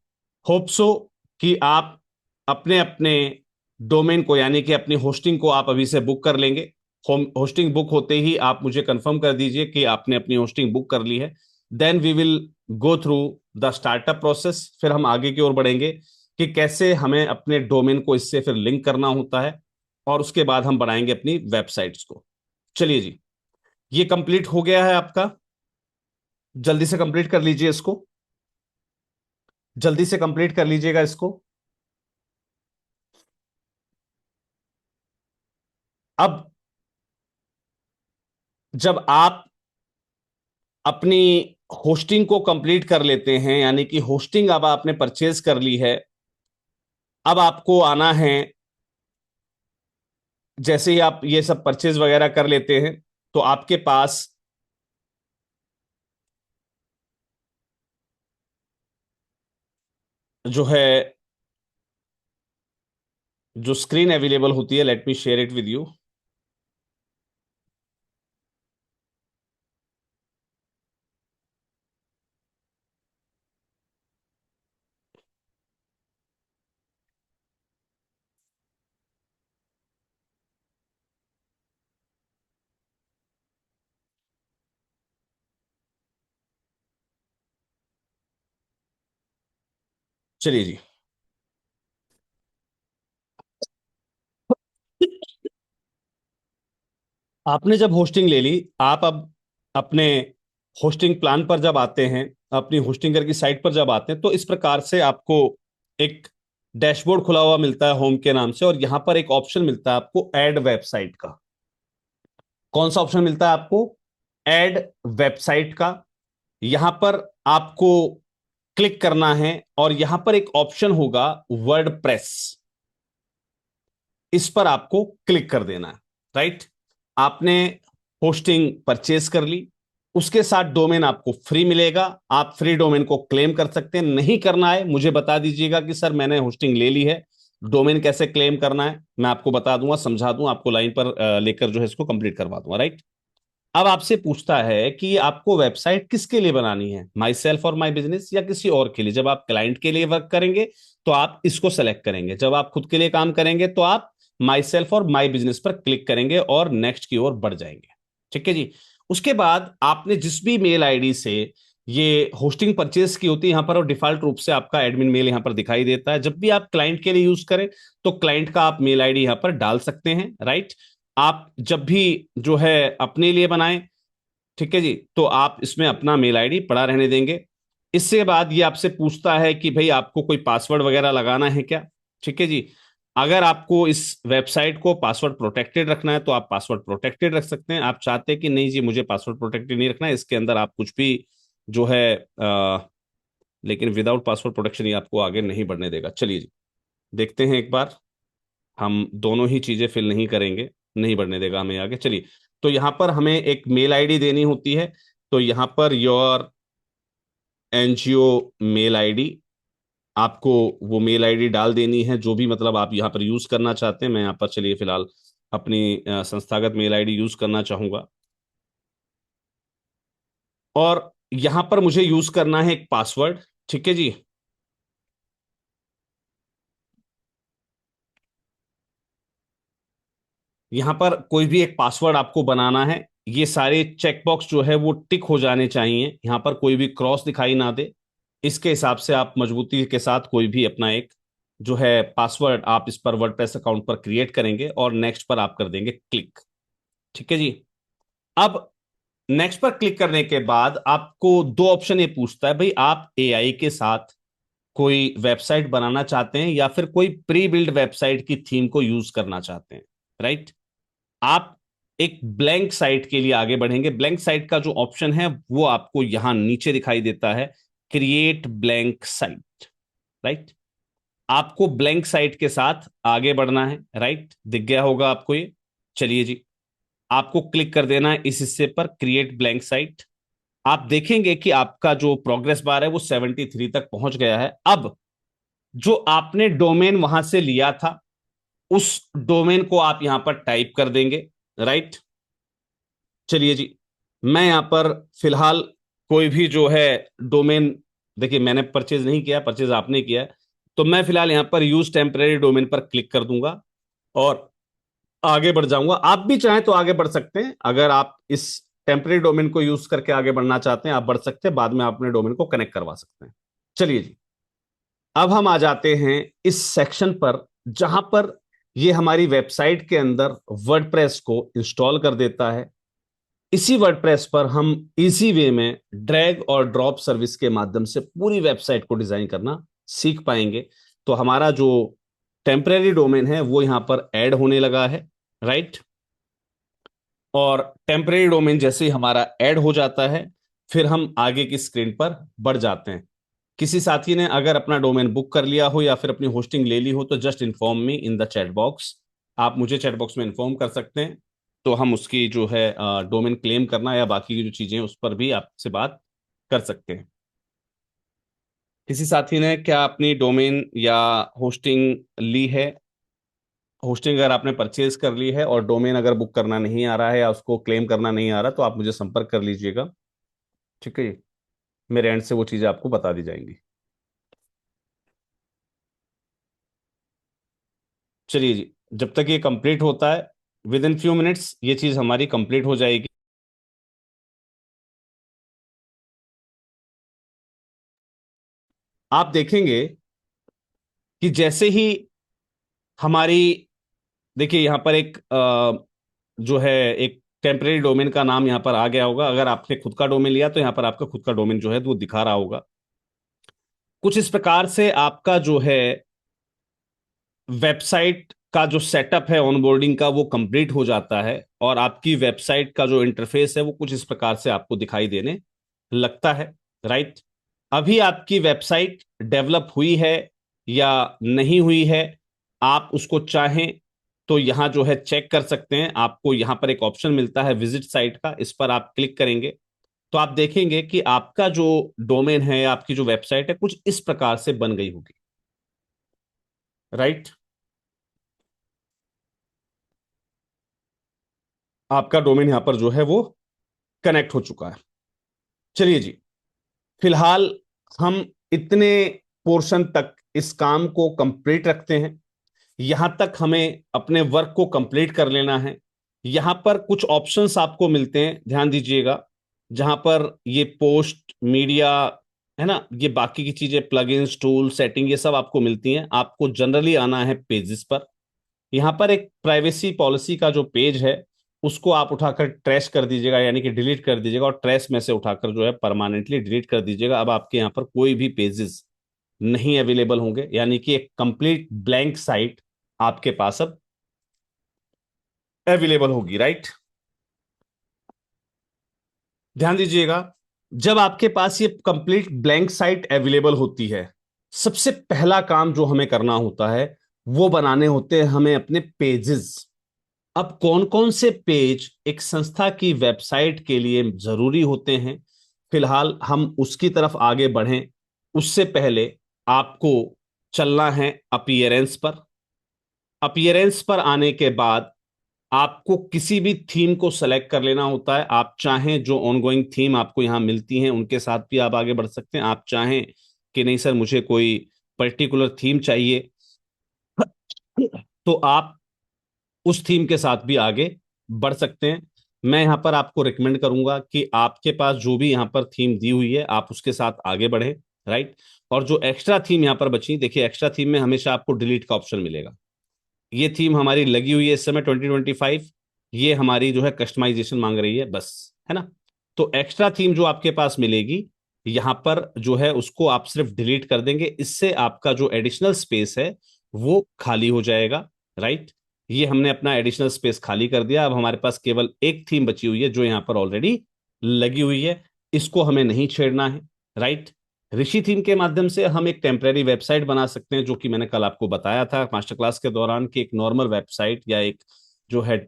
होप सो कि आप अपने अपने डोमेन को, यानी कि अपनी होस्टिंग को आप अभी से बुक कर लेंगे। होम होस्टिंग बुक होते ही आप मुझे कंफर्म कर दीजिए कि आपने अपनी होस्टिंग बुक कर ली है। Then we will go through the startup process. फिर हम आगे की ओर बढ़ेंगे कि कैसे हमें अपने डोमेन को इससे फिर लिंक करना होता है, और उसके बाद हम बनाएंगे अपनी वेबसाइट्स को। चलिए जी, ये कंप्लीट हो गया है आपका। जल्दी से कंप्लीट कर लीजिए इसको, जल्दी से कंप्लीट कर लीजिएगा इसको। अब जब आप अपनी होस्टिंग को कंप्लीट कर लेते हैं, यानी कि होस्टिंग अब आपने परचेज कर ली है, अब आपको आना है, जैसे ही आप ये सब परचेज वगैरह कर लेते हैं तो आपके पास जो है जो स्क्रीन अवेलेबल होती है, let me share it with you. चलिए जी, आपने जब होस्टिंग ले ली, आप अब अपने होस्टिंग प्लान पर जब आते हैं, अपनी होस्टिंगर की साइट पर जब आते हैं, तो इस प्रकार से आपको एक डैशबोर्ड खुला हुआ मिलता है होम के नाम से, और यहां पर एक ऑप्शन मिलता है आपको ऐड वेबसाइट का। कौन सा ऑप्शन मिलता है आपको? ऐड वेबसाइट का। यहां पर आपको क्लिक करना है और यहां पर एक ऑप्शन होगा वर्डप्रेस, इस पर आपको क्लिक कर देना है। राइट। आपने होस्टिंग परचेज कर ली, उसके साथ डोमेन आपको फ्री मिलेगा, आप फ्री डोमेन को क्लेम कर सकते हैं। नहीं करना है, मुझे बता दीजिएगा कि सर मैंने होस्टिंग ले ली है, डोमेन कैसे क्लेम करना है, मैं आपको बता दूंगा, समझा दूं आपको, लाइन पर लेकर जो है इसको कंप्लीट करवा दूंगा। राइट। अब आपसे पूछता है कि आपको वेबसाइट किसके लिए बनानी है, माई सेल्फ और माई बिजनेस, या किसी और के लिए। जब आप क्लाइंट के लिए वर्क करेंगे तो आप इसको सेलेक्ट करेंगे, जब आप खुद के लिए काम करेंगे तो आप माई सेल्फ और माई बिजनेस पर क्लिक करेंगे और नेक्स्ट की ओर बढ़ जाएंगे। ठीक है जी। उसके बाद आपने जिस भी मेल आईडी से ये होस्टिंग परचेज की होती है, यहां पर और डिफॉल्ट रूप से आपका एडमिन मेल यहां पर दिखाई देता है। जब भी आप क्लाइंट के लिए यूज करें तो क्लाइंट का आप मेल आईडी यहां पर डाल सकते हैं। राइट। आप जब भी जो है अपने लिए बनाएं, ठीक है जी, तो आप इसमें अपना मेल आईडी पड़ा रहने देंगे। इसके बाद ये आपसे पूछता है कि भाई आपको कोई पासवर्ड वगैरह लगाना है क्या। ठीक है जी। अगर आपको इस वेबसाइट को पासवर्ड प्रोटेक्टेड रखना है तो आप पासवर्ड प्रोटेक्टेड रख सकते हैं। आप चाहते हैं कि नहीं जी मुझे पासवर्ड प्रोटेक्टेड नहीं रखना है, इसके अंदर आप कुछ भी जो है लेकिन विदाउट पासवर्ड प्रोटेक्शन ये आपको आगे नहीं बढ़ने देगा। चलिए जी, देखते हैं एक बार, हम दोनों ही चीजें फिल नहीं करेंगे, नहीं बढ़ने देगा हमें आगे। चलिए, तो यहां पर हमें एक मेल आईडी देनी होती है, तो यहां per your NGO mail ID, आपको वो मेल आईडी डाल देनी है जो भी मतलब आप यहां पर यूज करना चाहते हैं। मैं यहां पर चलिए फिलहाल अपनी संस्थागत मेल आईडी यूज करना चाहूंगा, और यहां पर मुझे यूज करना है एक पासवर्ड। ठीक है जी। यहां पर कोई भी एक पासवर्ड आपको बनाना है, ये सारे चेकबॉक्स जो है वो टिक हो जाने चाहिए, यहां पर कोई भी क्रॉस दिखाई ना दे। इसके हिसाब से आप मजबूती के साथ कोई भी अपना एक जो है पासवर्ड आप इस पर वर्डप्रेस अकाउंट पर क्रिएट करेंगे और नेक्स्ट पर आप कर देंगे क्लिक। ठीक है जी। अब नेक्स्ट पर क्लिक करने के बाद आपको दो ऑप्शन ये पूछता है, भाई आप एआई के साथ कोई वेबसाइट बनाना चाहते हैं या फिर कोई प्री बिल्ड वेबसाइट की थीम को यूज करना चाहते हैं। राइट। आप एक ब्लैंक साइट के लिए आगे बढ़ेंगे। ब्लैंक साइट का जो ऑप्शन है वो आपको यहां नीचे दिखाई देता है, क्रिएट ब्लैंक साइट। राइट। आपको ब्लैंक साइट के साथ आगे बढ़ना है। राइट, दिख गया होगा आपको ये। चलिए जी, आपको क्लिक कर देना है इस हिस्से पर, क्रिएट ब्लैंक साइट। आप देखेंगे कि आपका जो प्रोग्रेस बार है वो 73 तक पहुंच गया है। अब जो आपने डोमेन वहां से लिया था उस डोमेन को आप यहां पर टाइप कर देंगे। राइट। चलिए जी, मैं यहां पर फिलहाल कोई भी जो है डोमेन, देखिए मैंने परचेज नहीं किया, परचेज आपने किया है, तो मैं फिलहाल यहां पर यूज टेम्परेरी डोमेन पर क्लिक कर दूंगा और आगे बढ़ जाऊंगा। आप भी चाहें तो आगे बढ़ सकते हैं, अगर आप इस टेम्परेरी डोमेन को यूज करके आगे बढ़ना चाहते हैं आप बढ़ सकते हैं, बाद में आप अपने डोमेन को कनेक्ट करवा सकते हैं। चलिए जी, अब हम आ जाते हैं इस सेक्शन पर जहां पर ये हमारी वेबसाइट के अंदर वर्डप्रेस को इंस्टॉल कर देता है। इसी वर्डप्रेस पर हम इजी वे में ड्रैग और ड्रॉप सर्विस के माध्यम से पूरी वेबसाइट को डिजाइन करना सीख पाएंगे। तो हमारा जो टेम्परेरी डोमेन है वो यहां पर ऐड होने लगा है। राइट। और टेम्परेरी डोमेन जैसे ही हमारा ऐड हो जाता है, फिर हम आगे की स्क्रीन पर बढ़ जाते हैं। किसी साथी ने अगर अपना डोमेन बुक कर लिया हो या फिर अपनी होस्टिंग ले ली हो तो just inform me in the chat box. आप मुझे चैट बॉक्स में इन्फॉर्म कर सकते हैं, तो हम उसकी जो है डोमेन क्लेम करना या बाकी की जो चीजें हैं उस पर भी आपसे बात कर सकते हैं। किसी साथी ने क्या अपनी डोमेन या होस्टिंग ली है? होस्टिंग अगर आपने परचेज कर ली है और डोमेन अगर बुक करना नहीं आ रहा है या उसको क्लेम करना नहीं आ रहा, तो आप मुझे संपर्क कर लीजिएगा। ठीक है जी, मेरे एंड से वो चीजें आपको बता दी जाएंगी। चलिए जी, जब तक ये कंप्लीट होता है, विद इन फ्यू मिनट्स ये चीज हमारी कंप्लीट हो जाएगी। आप देखेंगे कि जैसे ही हमारी, देखिए यहाँ पर एक जो है एक टेम्परेरी डोमेन का नाम यहाँ पर आ गया होगा। अगर आपने खुद का डोमेन लिया तो यहाँ पर आपका खुद का डोमेन जो है वो दिखा रहा होगा। कुछ इस प्रकार से आपका जो है वेबसाइट का जो सेटअप है ऑनबोर्डिंग का वो कंप्लीट हो जाता है, और आपकी वेबसाइट का जो इंटरफेस है वो कुछ इस प्रकार से आपको दिखाई देने लगता है। राइट। अभी आपकी वेबसाइट डेवलप हुई है या नहीं हुई है, आप उसको चाहें तो यहां जो है चेक कर सकते हैं। आपको यहां पर एक ऑप्शन मिलता है विजिट साइट का, इस पर आप क्लिक करेंगे तो आप देखेंगे कि आपका जो डोमेन है, आपकी जो वेबसाइट है, कुछ इस प्रकार से बन गई होगी। राइट। आपका डोमेन यहां पर जो है वो कनेक्ट हो चुका है। चलिए जी, फिलहाल हम इतने पोर्शन तक इस काम को कंप्लीट रखते हैं। यहां तक हमें अपने वर्क को कंप्लीट कर लेना है। यहां पर कुछ ऑप्शंस आपको मिलते हैं, ध्यान दीजिएगा। जहां पर ये पोस्ट मीडिया है ना, ये बाकी की चीजें प्लगइन्स टूल सेटिंग ये सब आपको मिलती हैं। आपको जनरली आना है पेजेस पर। यहाँ पर एक प्राइवेसी पॉलिसी का जो पेज है उसको आप उठाकर ट्रैश कर दीजिएगा, यानी कि डिलीट कर दीजिएगा, और ट्रैश में से उठाकर जो है परमानेंटली डिलीट कर दीजिएगा। अब आपके यहाँ पर कोई भी पेजेस नहीं अवेलेबल होंगे, यानी कि एक कंप्लीट ब्लैंक साइट आपके पास अब अवेलेबल होगी। राइट। ध्यान दीजिएगा, जब आपके पास ये कंप्लीट ब्लैंक साइट अवेलेबल होती है, सबसे पहला काम जो हमें करना होता है वो बनाने होते हैं हमें अपने पेजेस। अब कौन कौन से पेज एक संस्था की वेबसाइट के लिए जरूरी होते हैं, फिलहाल हम उसकी तरफ आगे बढ़ें उससे पहले आपको चलना है अपीयरेंस पर। अपीयरेंस पर आने के बाद आपको किसी भी थीम को सेलेक्ट कर लेना होता है। आप चाहें जो ऑनगोइंग थीम आपको यहां मिलती हैं उनके साथ भी आप आगे बढ़ सकते हैं। आप चाहें कि नहीं सर मुझे कोई पर्टिकुलर थीम चाहिए, तो आप उस थीम के साथ भी आगे बढ़ सकते हैं। मैं यहां पर आपको रिकमेंड करूंगा कि आपके पास जो भी यहां पर थीम दी हुई है आप उसके साथ आगे बढ़े। राइट। और जो एक्स्ट्रा थीम यहां पर बची, देखिए एक्स्ट्रा थीम में हमेशा आपको डिलीट का ऑप्शन मिलेगा। ये थीम हमारी लगी हुई है इस समय 2025, ये हमारी जो है कस्टमाइजेशन मांग रही है बस, है ना। तो एक्स्ट्रा थीम जो आपके पास मिलेगी यहां पर जो है उसको आप सिर्फ डिलीट कर देंगे, इससे आपका जो एडिशनल स्पेस है वो खाली हो जाएगा। राइट। ये हमने अपना एडिशनल स्पेस खाली कर दिया। अब हमारे पास केवल एक थीम बची हुई है जो यहां पर ऑलरेडी लगी हुई है, इसको हमें नहीं छेड़ना है। राइट। ऋषि थीम के माध्यम से हम एक टेम्परेरी वेबसाइट बना सकते हैं, जो कि मैंने कल आपको बताया था मास्टर क्लास के दौरान कि एक नॉर्मल वेबसाइट या एक जो है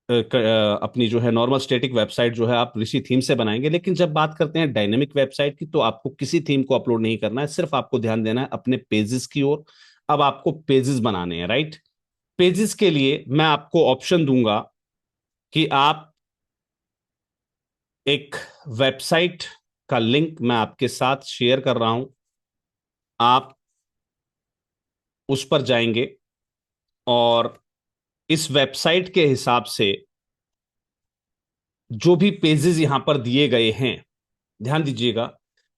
अपनी जो है नॉर्मल स्टेटिक वेबसाइट जो है आप ऋषि थीम से बनाएंगे। लेकिन जब बात करते हैं डायनेमिक वेबसाइट की, तो आपको किसी थीम को अपलोड नहीं करना है, सिर्फ आपको ध्यान देना है अपने पेजेस की ओर। अब आपको पेजेस बनाने हैं। राइट। पेजेस के लिए मैं आपको ऑप्शन दूंगा कि आप एक वेबसाइट का लिंक मैं आपके साथ शेयर कर रहा हूं, आप उस पर जाएंगे और इस वेबसाइट के हिसाब से जो भी पेजेस यहां पर दिए गए हैं, ध्यान दीजिएगा,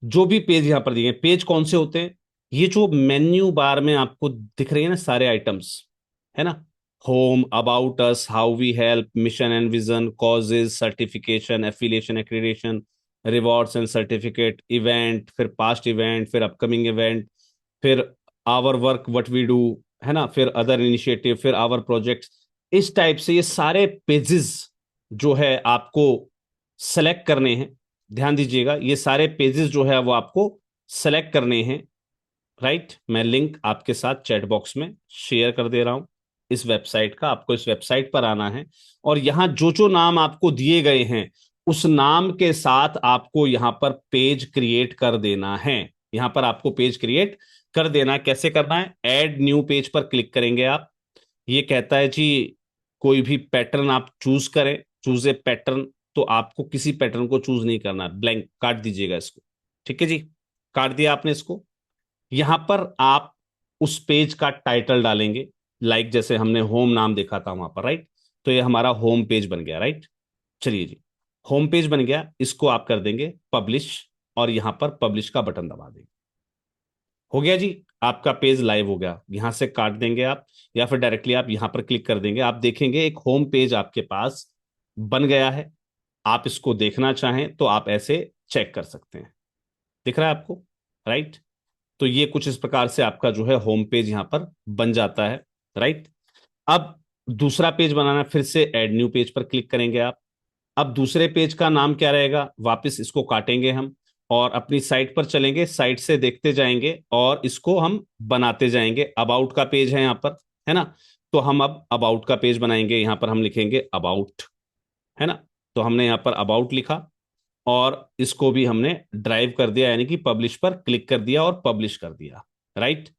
जो भी पेज यहां पर दिए हैं, पेज कौन से होते हैं? ये जो मेन्यू बार में आपको दिख रही है ना सारे आइटम्स, है ना, home, about us, how we help, mission and vision, causes, certification, affiliation, accreditation, rewards and certificate, event, फिर पास्ट इवेंट, फिर अपकमिंग इवेंट, फिर our work what we do, है ना, फिर अदर इनिशिएटिव, फिर आवर प्रोजेक्ट्स। इस टाइप से ये सारे पेजेस जो है आपको सेलेक्ट करने हैं। ध्यान दीजिएगा, ये सारे पेजेस जो है वो आपको सेलेक्ट करने हैं। राइट, मैं लिंक आपके साथ चैट बॉक्स में शेयर कर दे रहा हूं इस वेबसाइट का। आपको इस वेबसाइट पर आना है और यहां जो जो नाम आपको दिए गए हैं उस नाम के साथ आपको यहां पर पेज क्रिएट कर देना है। यहां पर आपको पेज क्रिएट कर देना है। कैसे करना है? ऐड न्यू पेज पर क्लिक करेंगे आप। ये कहता है जी कोई भी पैटर्न आप चूज करें, चूज ए पैटर्न। तो आपको किसी पैटर्न को चूज नहीं करना, ब्लैंक काट दीजिएगा इसको। ठीक है जी, काट दिया आपने इसको। यहां पर आप उस पेज का टाइटल डालेंगे, जैसे हमने होम नाम देखा था वहां पर। राइट, तो ये हमारा होम पेज बन गया। राइट, चलिए जी, होम पेज बन गया। इसको आप कर देंगे पब्लिश और यहां पर पब्लिश का बटन दबा देंगे। हो गया जी, आपका पेज लाइव हो गया। यहां से काट देंगे आप या फिर डायरेक्टली आप यहां पर क्लिक कर देंगे। आप देखेंगे एक होम पेज आपके पास बन गया है। आप इसको देखना चाहें तो आप ऐसे चेक कर सकते हैं। दिख रहा है आपको? राइट, तो ये कुछ इस प्रकार से आपका जो है होम पेज यहां पर बन जाता है। राइट, अब दूसरा पेज बनाना है, फिर से ऐड न्यू पेज पर क्लिक करेंगे आप। अब दूसरे पेज का नाम क्या रहेगा? वापस इसको काटेंगे हम और अपनी साइट पर चलेंगे, साइट से देखते जाएंगे और इसको हम बनाते जाएंगे। अबाउट का पेज है यहाँ पर, है ना? तो हम अब अबाउट का पेज बनाएंगे। यहां पर हम लिखेंगे अबाउट, है ना? तो हमने यहां पर अबाउट लिखा और इसको भी हमने ड्राइव कर दिया, यानी कि पब्लिश पर क्लिक कर दिया और पब्लिश कर दिया। राइट,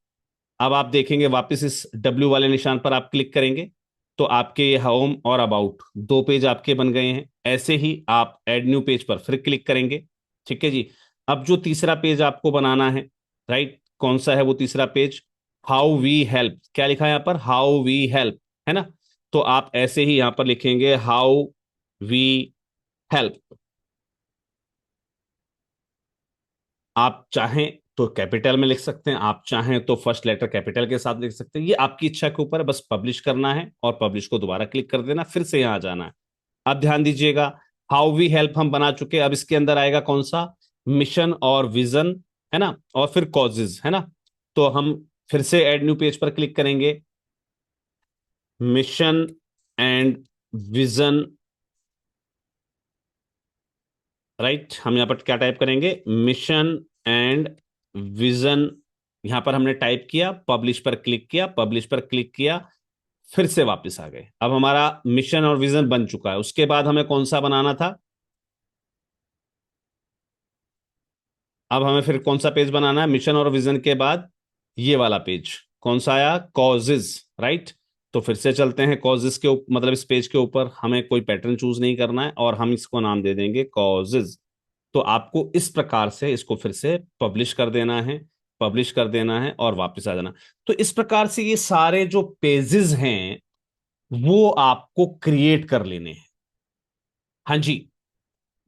अब आप देखेंगे वापस इस डब्ल्यू वाले निशान पर आप क्लिक करेंगे तो आपके ये होम और अबाउट दो पेज आपके बन गए हैं। ऐसे ही आप ऐड न्यू पेज पर फिर क्लिक करेंगे। ठीक है जी, अब जो तीसरा पेज आपको बनाना है, राइट, कौन सा है वो तीसरा पेज? How we help. क्या लिखा है यहाँ पर? हाउ वी हेल्प, है ना? तो आप ऐसे ही यहां पर लिखेंगे हाउ वी हेल्प। आप चाहें तो कैपिटल में लिख सकते हैं, आप चाहें तो फर्स्ट लेटर कैपिटल के साथ लिख सकते हैं। ये आपकी इच्छा के ऊपर है। बस पब्लिश करना है और पब्लिश को दोबारा क्लिक कर देना, फिर से यहां आ जाना है। अब ध्यान दीजिएगा, हाउ वी हेल्प हम बना चुके। अब इसके अंदर आएगा कौन सा? मिशन और विजन, है ना? और फिर कॉजेज, है ना? तो हम फिर से ऐड न्यू पेज पर क्लिक करेंगे। Mission and vision. राइट, हम यहां पर क्या टाइप करेंगे? Mission and vision. यहां पर हमने टाइप किया, पब्लिश पर क्लिक किया, पब्लिश पर क्लिक किया, फिर से वापस आ गए। अब हमारा मिशन और विजन बन चुका है। उसके बाद हमें कौन सा बनाना था? अब हमें फिर कौन सा पेज बनाना है? मिशन और विजन के बाद ये वाला पेज कौन सा आया? कॉजेज। राइट, तो फिर से चलते हैं कॉजेज के मतलब इस पेज के ऊपर हमें कोई पैटर्न चूज नहीं करना है और हम इसको नाम दे देंगे कॉजेज। तो आपको इस प्रकार से इसको फिर से पब्लिश कर देना है, पब्लिश कर देना है और वापस आ जाना। तो इस प्रकार से ये सारे जो पेजेस हैं वो आपको क्रिएट कर लेने हैं। हाँ जी,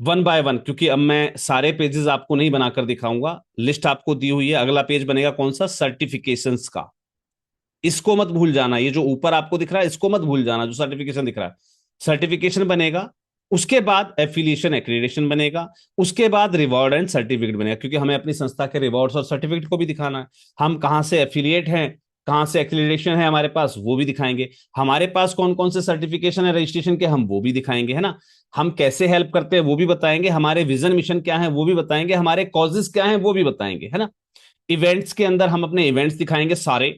वन बाय वन, क्योंकि अब मैं सारे पेजेस आपको नहीं बनाकर दिखाऊंगा। लिस्ट आपको दी हुई है। अगला पेज बनेगा कौन सा? सर्टिफिकेशंस का। इसको मत भूल जाना, ये जो ऊपर आपको दिख रहा है इसको मत भूल जाना, जो सर्टिफिकेशन दिख रहा है। सर्टिफिकेशन बनेगा, उसके बाद एफिलिएशन एक्रीडेशन बनेगा, उसके बाद रिवॉर्ड एंड सर्टिफिकेट बनेगा, क्योंकि हमें अपनी संस्था के रिवॉर्ड्स और सर्टिफिकेट को भी दिखाना है। हम कहां से एफिलिएट हैं, कहां से एक्रीडेशन है हमारे पास, वो भी दिखाएंगे। हमारे पास कौन कौन से सर्टिफिकेशन है रजिस्ट्रेशन के, हम वो भी दिखाएंगे, है ना? हम कैसे हेल्प करते हैं वो भी बताएंगे, हमारे विजन मिशन क्या है वो भी बताएंगे, हमारे कॉजेज क्या है वो भी बताएंगे, है ना? इवेंट्स के अंदर हम अपने इवेंट्स दिखाएंगे सारे।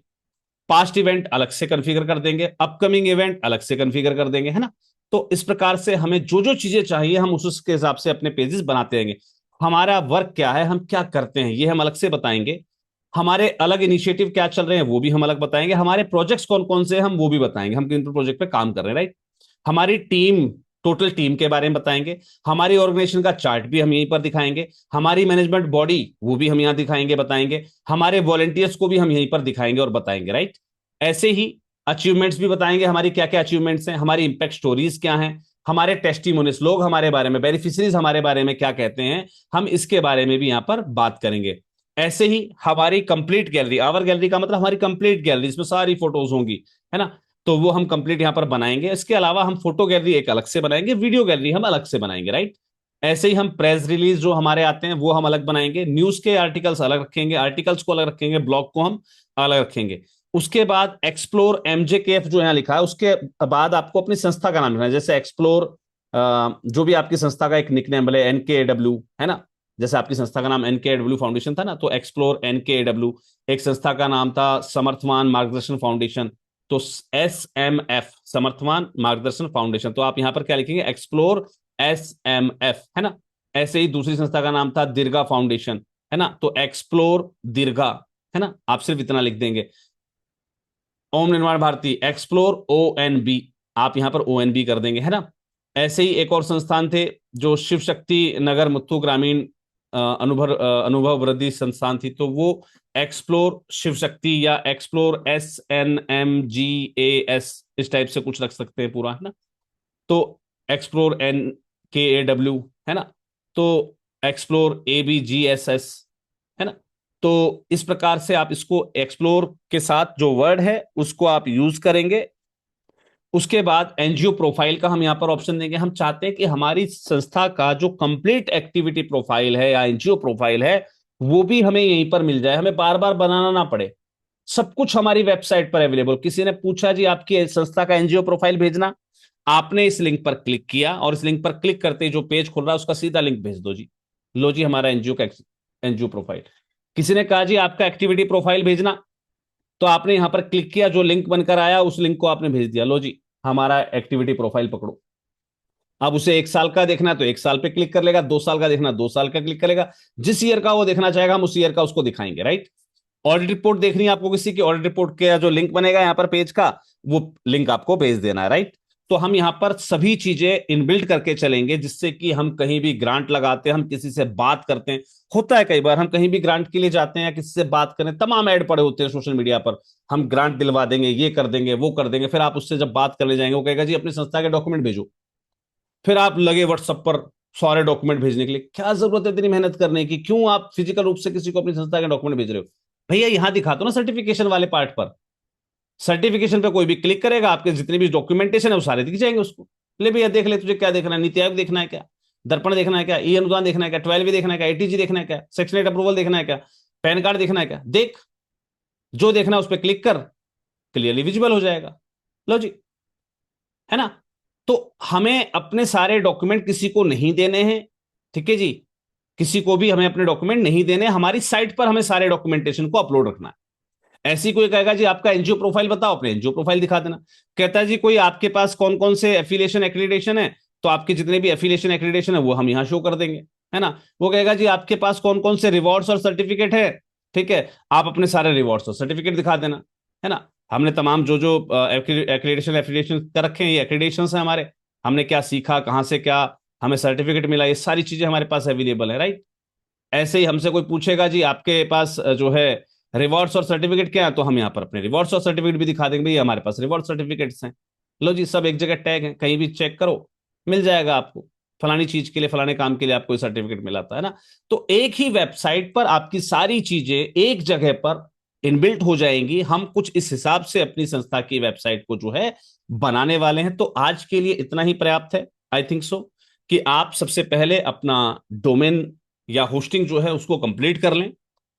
पास्ट इवेंट अलग से कॉन्फ़िगर कर देंगे, अपकमिंग इवेंट अलग से कॉन्फ़िगर कर देंगे, है ना? तो इस प्रकार से हमें जो जो चीजें चाहिए हम उसके हिसाब से अपने पेजेस बनाते रहेंगे। हमारा वर्क क्या है, हम क्या करते हैं, ये हम अलग से बताएंगे। हमारे अलग इनिशिएटिव क्या चल रहे हैं वो भी हम अलग बताएंगे। हमारे प्रोजेक्ट्स कौन कौन से हैं हम वो भी बताएंगे, हम किन प्रोजेक्ट पे काम कर रहे हैं। राइट, हमारी टीम, टोटल टीम के बारे में बताएंगे। हमारी ऑर्गेनाइजेशन का चार्ट भी हम यहीं पर दिखाएंगे। हमारी मैनेजमेंट बॉडी वो भी हम यहां दिखाएंगे, बताएंगे। हमारे वॉलेंटियर्स को भी हम यहीं पर दिखाएंगे और बताएंगे। राइट, ऐसे ही अचीवमेंट्स भी बताएंगे, हमारी क्या क्या अचीवमेंट्स हैं, हमारी इंपैक्ट स्टोरीज क्या हैं, हमारे टेस्टिमोनियल्स, लोग हमारे बारे में, बेनिफिशियरीज हमारे बारे में क्या कहते हैं, हम इसके बारे में भी यहां पर बात करेंगे। ऐसे ही हमारी कंप्लीट गैलरी, आवर गैलरी का मतलब हमारी कंप्लीट गैलरी, इसमें सारी फोटोज होंगी, है ना? तो वो हम कंप्लीट यहां पर बनाएंगे। इसके अलावा हम फोटो गैलरी एक अलग से बनाएंगे, वीडियो गैलरी हम अलग से बनाएंगे। राइट, ऐसे ही हम प्रेस रिलीज जो हमारे आते हैं वो हम अलग बनाएंगे, न्यूज के आर्टिकल्स अलग रखेंगे, आर्टिकल्स को अलग रखेंगे, ब्लॉग को हम अलग रखेंगे। उसके बाद एक्सप्लोर एमजेकेएफ जो यहाँ लिखा है, उसके बाद आपको अपनी संस्था का नाम लिखना है। जैसे एक्सप्लोर, जो भी आपकी संस्था का एक निकनेम भले NKAW है ना, जैसे आपकी संस्था का नाम NKAW फाउंडेशन था ना, तो एक्सप्लोर NKAW। एक संस्था का नाम था समर्थवान मार्गदर्शन फाउंडेशन, तो SMF, समर्थवान मार्गदर्शन फाउंडेशन। तो आप यहां पर क्या लिखेंगे, एक्सप्लोर SMF, है ना। ऐसे ही दूसरी संस्था का नाम था दीर्घा फाउंडेशन, है ना, तो एक्सप्लोर दीर्घा, है ना। आप सिर्फ इतना लिख देंगे। ओम निर्माण भारती, एक्सप्लोर ONB, आप यहां पर ONB कर देंगे, है ना। ऐसे ही एक और संस्थान थे जो शिव शक्ति नगर मुथ्थू ग्रामीण अनुभव वृद्धि संस्थान थी, तो वो एक्सप्लोर शिव शक्ति या एक्सप्लोर SNMGAS, इस टाइप से कुछ रख सकते हैं पूरा, है ना। तो एक्सप्लोर NKAW, है ना, तो एक्सप्लोर ABGSS, है ना। तो इस प्रकार से आप इसको एक्सप्लोर के साथ जो वर्ड है उसको आप यूज करेंगे। उसके बाद एनजीओ प्रोफाइल का हम यहां पर ऑप्शन देंगे। हम चाहते हैं कि हमारी संस्था का जो कंप्लीट एक्टिविटी प्रोफाइल है या एनजीओ प्रोफाइल है वो भी हमें यहीं पर मिल जाए, हमें बार बार बनाना ना पड़े। सब कुछ हमारी वेबसाइट पर अवेलेबल। किसी ने पूछा जी आपकी संस्था का एनजीओ प्रोफाइल भेजना, आपने इस लिंक पर क्लिक किया और इस लिंक पर क्लिक करते ही जो पेज खुल रहा है उसका सीधा लिंक भेज दो जी, लो जी हमारा एनजीओ का एनजीओ प्रोफाइल। किसी ने कहा जी आपका एक्टिविटी प्रोफाइल भेजना, तो आपने यहां पर क्लिक किया, जो लिंक बनकर आया उस लिंक को आपने भेज दिया, लो जी हमारा एक्टिविटी प्रोफाइल पकड़ो। अब उसे 1 साल का देखना है तो 1 साल पे क्लिक कर लेगा, 2 साल का देखना 2 साल का क्लिक करेगा, जिस ईयर का वो देखना चाहेगा हम उस ईयर का उसको दिखाएंगे, राइट। ऑडिट रिपोर्ट देखनी है आपको किसी की, ऑडिट रिपोर्ट के जो लिंक बनेगा यहाँ पर पेज का, वो लिंक आपको भेज देना है, राइट। तो हम यहाँ पर सभी चीजें इनबिल्ट करके चलेंगे, जिससे कि हम कहीं भी ग्रांट लगाते हैं, हम किसी से बात करते हैं, होता है कई बार हम कहीं भी ग्रांट के लिए जाते हैं या किसी से बात करें, तमाम ऐड पड़े होते हैं सोशल मीडिया पर, हम ग्रांट दिलवा देंगे, ये कर देंगे वो कर देंगे, फिर आप उससे जब बात करने जाएंगे वो कहेगा जी अपनी संस्था के डॉक्यूमेंट भेजो, फिर आप लगे व्हाट्सएप पर सारे डॉक्यूमेंट भेजने के लिए। क्या जरूरत है इतनी मेहनत करने की, क्यों आप फिजिकल रूप से किसी को अपनी संस्था के डॉक्यूमेंट भेज रहे हो। भैया यहां दिखा दो ना सर्टिफिकेशन वाले पार्ट पर, सर्टिफिकेशन पे कोई भी क्लिक करेगा, आपके जितने भी डॉक्यूमेंटेशन है वो सारे दिख जाएंगे उसको। ले भैया देख ले, तुझे क्या देखना है, नीति आयोग देखना है क्या, दर्पण देखना है क्या, ई अनुदान देखना है क्या, 12 देखना है क्या, ATG देखना है क्या, सेक्शन 8 अप्रूवल देखना है क्या, पैन कार्ड देखना है क्या, देख, जो देखना है उस पर क्लिक कर, क्लियरली विजिबल हो जाएगा, लो जी, है ना। तो हमें अपने सारे डॉक्यूमेंट किसी को नहीं देने हैं, ठीक है जी, किसी को भी हमें अपने डॉक्यूमेंट नहीं देने, हमारी साइट पर हमें सारे डॉक्यूमेंटेशन को अपलोड रखना है। ऐसी कोई कहेगा जी आपका एनजीओ प्रोफाइल बताओ, अपने एनजीओ प्रोफाइल दिखा देना। कहता है जी कोई आपके पास कौन कौन से एफिलिएशन एक्रीडेशन है, तो आपके जितने भी एफिलिएशन एक्रीडेशन है वो हम यहां शो कर देंगे, है ना। वो कहेगा जी आपके पास कौन कौन से रिवॉर्ड्स और सर्टिफिकेट है, ठीक है, आप अपने सारे रिवॉर्ड्स और सर्टिफिकेट दिखा देना, है ना। हमने तमाम जो जो एक्रीडेशन एफिलिएशन कर रखे हैं, ये एक्रीडेशन है हमारे, हमने क्या सीखा, कहां से क्या हमें सर्टिफिकेट मिला, ये सारी चीजें हमारे पास अवेलेबल है, राइट। ऐसे ही हमसे कोई पूछेगा जी आपके पास जो है रिवॉर्ड्स और सर्टिफिकेट क्या है, तो हम यहाँ पर अपने रिवॉर्ड्स और सर्टिफिकेट भी दिखा देंगे, भैया हमारे पास रिवॉर्ड सर्टिफिकेट्स हैं, लो जी सब एक जगह टैग है, कहीं भी चेक करो मिल जाएगा आपको, फलानी चीज के लिए फलाने काम के लिए आपको सर्टिफिकेट मिला था, है ना। तो एक ही वेबसाइट पर आपकी सारी चीजें एक जगह पर इनबिल्ट हो जाएंगी। हम कुछ इस हिसाब से अपनी संस्था की वेबसाइट को जो है बनाने वाले हैं। तो आज के लिए इतना ही पर्याप्त है, आई थिंक सो, कि आप सबसे पहले अपना डोमेन या होस्टिंग जो है उसको कंप्लीट कर लें।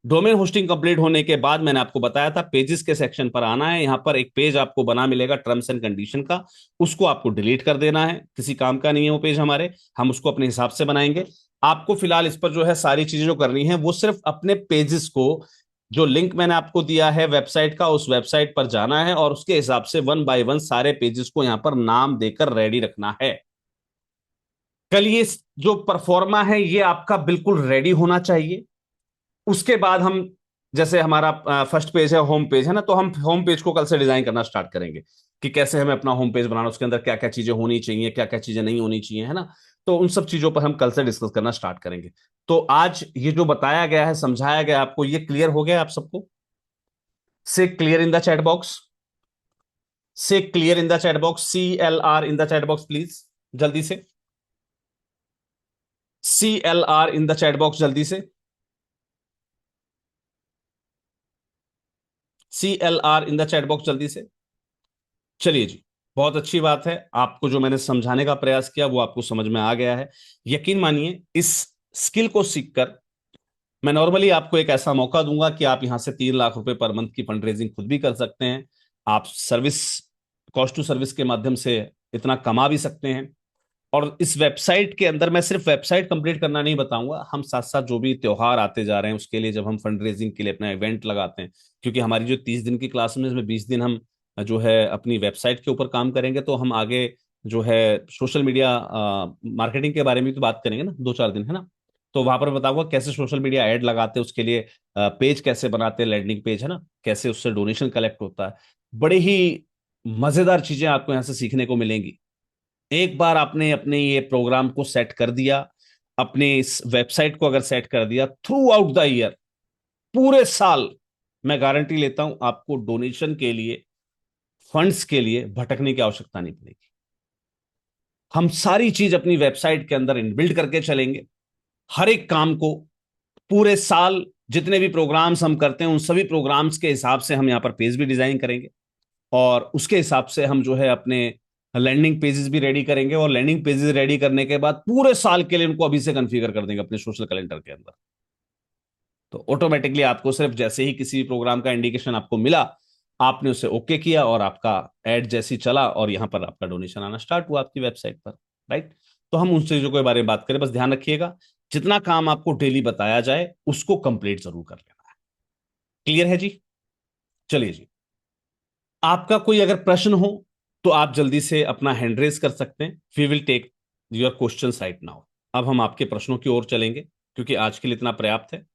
डोमेन होस्टिंग कंप्लीट होने के बाद मैंने आपको बताया था पेजेस के सेक्शन पर आना है, यहां पर एक पेज आपको बना मिलेगा टर्म्स एंड कंडीशन का, उसको आपको डिलीट कर देना है, किसी काम का नहीं है वो पेज हमारे, हम उसको अपने हिसाब से बनाएंगे। आपको फिलहाल इस पर जो है सारी चीजें जो करनी है वो सिर्फ अपने पेजेस को, जो लिंक मैंने आपको दिया है वेबसाइट का, उस वेबसाइट पर जाना है और उसके हिसाब से 1 बाय 1 सारे पेजेस को यहां पर नाम देकर रेडी रखना है। कल ये जो परफॉर्मा है ये आपका बिल्कुल रेडी होना चाहिए। उसके बाद हम, जैसे हमारा फर्स्ट पेज है होम पेज, है ना, तो हम होम पेज को कल से डिजाइन करना स्टार्ट करेंगे कि कैसे हमें अपना होम पेज बनाना, उसके अंदर क्या क्या चीजें होनी चाहिए, क्या क्या चीजें नहीं होनी चाहिए, है ना। तो उन सब चीजों पर हम कल से डिस्कस करना स्टार्ट करेंगे। तो आज ये जो बताया गया है, समझाया गया आपको, ये क्लियर हो गया आप सबको? Say clear in the chat box, say clear in the chat box, CLR in the chat box please, जल्दी से, CLR in the chat box जल्दी से, CLR in the chat box जल्दी से। चलिए जी, बहुत अच्छी बात है, आपको जो मैंने समझाने का प्रयास किया वो आपको समझ में आ गया है। यकीन मानिए इस स्किल को सीखकर मैं नॉर्मली आपको एक ऐसा मौका दूंगा कि आप यहां से 3 लाख रुपए पर मंथ की फंड रेजिंग खुद भी कर सकते हैं। आप सर्विस, कॉस्ट टू सर्विस के माध्यम से इतना कमा भी सकते हैं। और इस वेबसाइट के अंदर मैं सिर्फ वेबसाइट कंप्लीट करना नहीं बताऊंगा, हम साथ साथ जो भी त्योहार आते जा रहे हैं उसके लिए जब हम फंड रेजिंग के लिए अपना इवेंट लगाते हैं, क्योंकि हमारी जो 30 दिन की क्लास में इसमें 20 दिन हम जो है अपनी वेबसाइट के ऊपर काम करेंगे, तो हम आगे जो है सोशल मीडिया मार्केटिंग के बारे में तो बात करेंगे ना 2-4 दिन, है ना। तो वहां पर बताऊंगा कैसे सोशल मीडिया ऐड लगाते हैं, उसके लिए पेज कैसे बनाते हैं, लैंडिंग पेज, है ना, कैसे उससे डोनेशन कलेक्ट होता है। बड़े ही मजेदार चीजें आपको यहाँ से सीखने को मिलेंगी। एक बार आपने अपने ये प्रोग्राम को सेट कर दिया, अपने इस वेबसाइट को अगर सेट कर दिया, थ्रू आउट द ईयर, पूरे साल, मैं गारंटी लेता हूं आपको डोनेशन के लिए, फंड्स के लिए भटकने की आवश्यकता नहीं पड़ेगी। हम सारी चीज अपनी वेबसाइट के अंदर इनबिल्ड करके चलेंगे। हर एक काम को पूरे साल जितने भी प्रोग्राम्स हम करते हैं उन सभी प्रोग्राम्स के हिसाब से हम यहाँ पर पेज भी डिजाइन करेंगे, और उसके हिसाब से हम जो है अपने लैंडिंग पेजेस भी रेडी करेंगे, और लैंडिंग पेजेस रेडी करने के बाद पूरे साल के लिए उनको अभी से कॉन्फ़िगर कर देंगे अपने सोशल कैलेंडर के अंदर। तो ऑटोमेटिकली आपको सिर्फ जैसे ही किसी भी प्रोग्राम का इंडिकेशन आपको मिला, आपने उसे ओके किया और आपका एड जैसी चला और यहां पर आपका डोनेशन आना स्टार्ट हुआ आपकी वेबसाइट पर, राइट। तो हम उन चीजों के बारे में बात करें, बस ध्यान रखिएगा जितना काम आपको डेली बताया जाए उसको कंप्लीट जरूर कर लेना है। क्लियर है जी? चलिए जी, आपका कोई अगर प्रश्न हो तो आप जल्दी से अपना हैंड रेज कर सकते हैं। We will take your question right now. अब हम आपके प्रश्नों की ओर चलेंगे, क्योंकि आज के लिए इतना पर्याप्त है।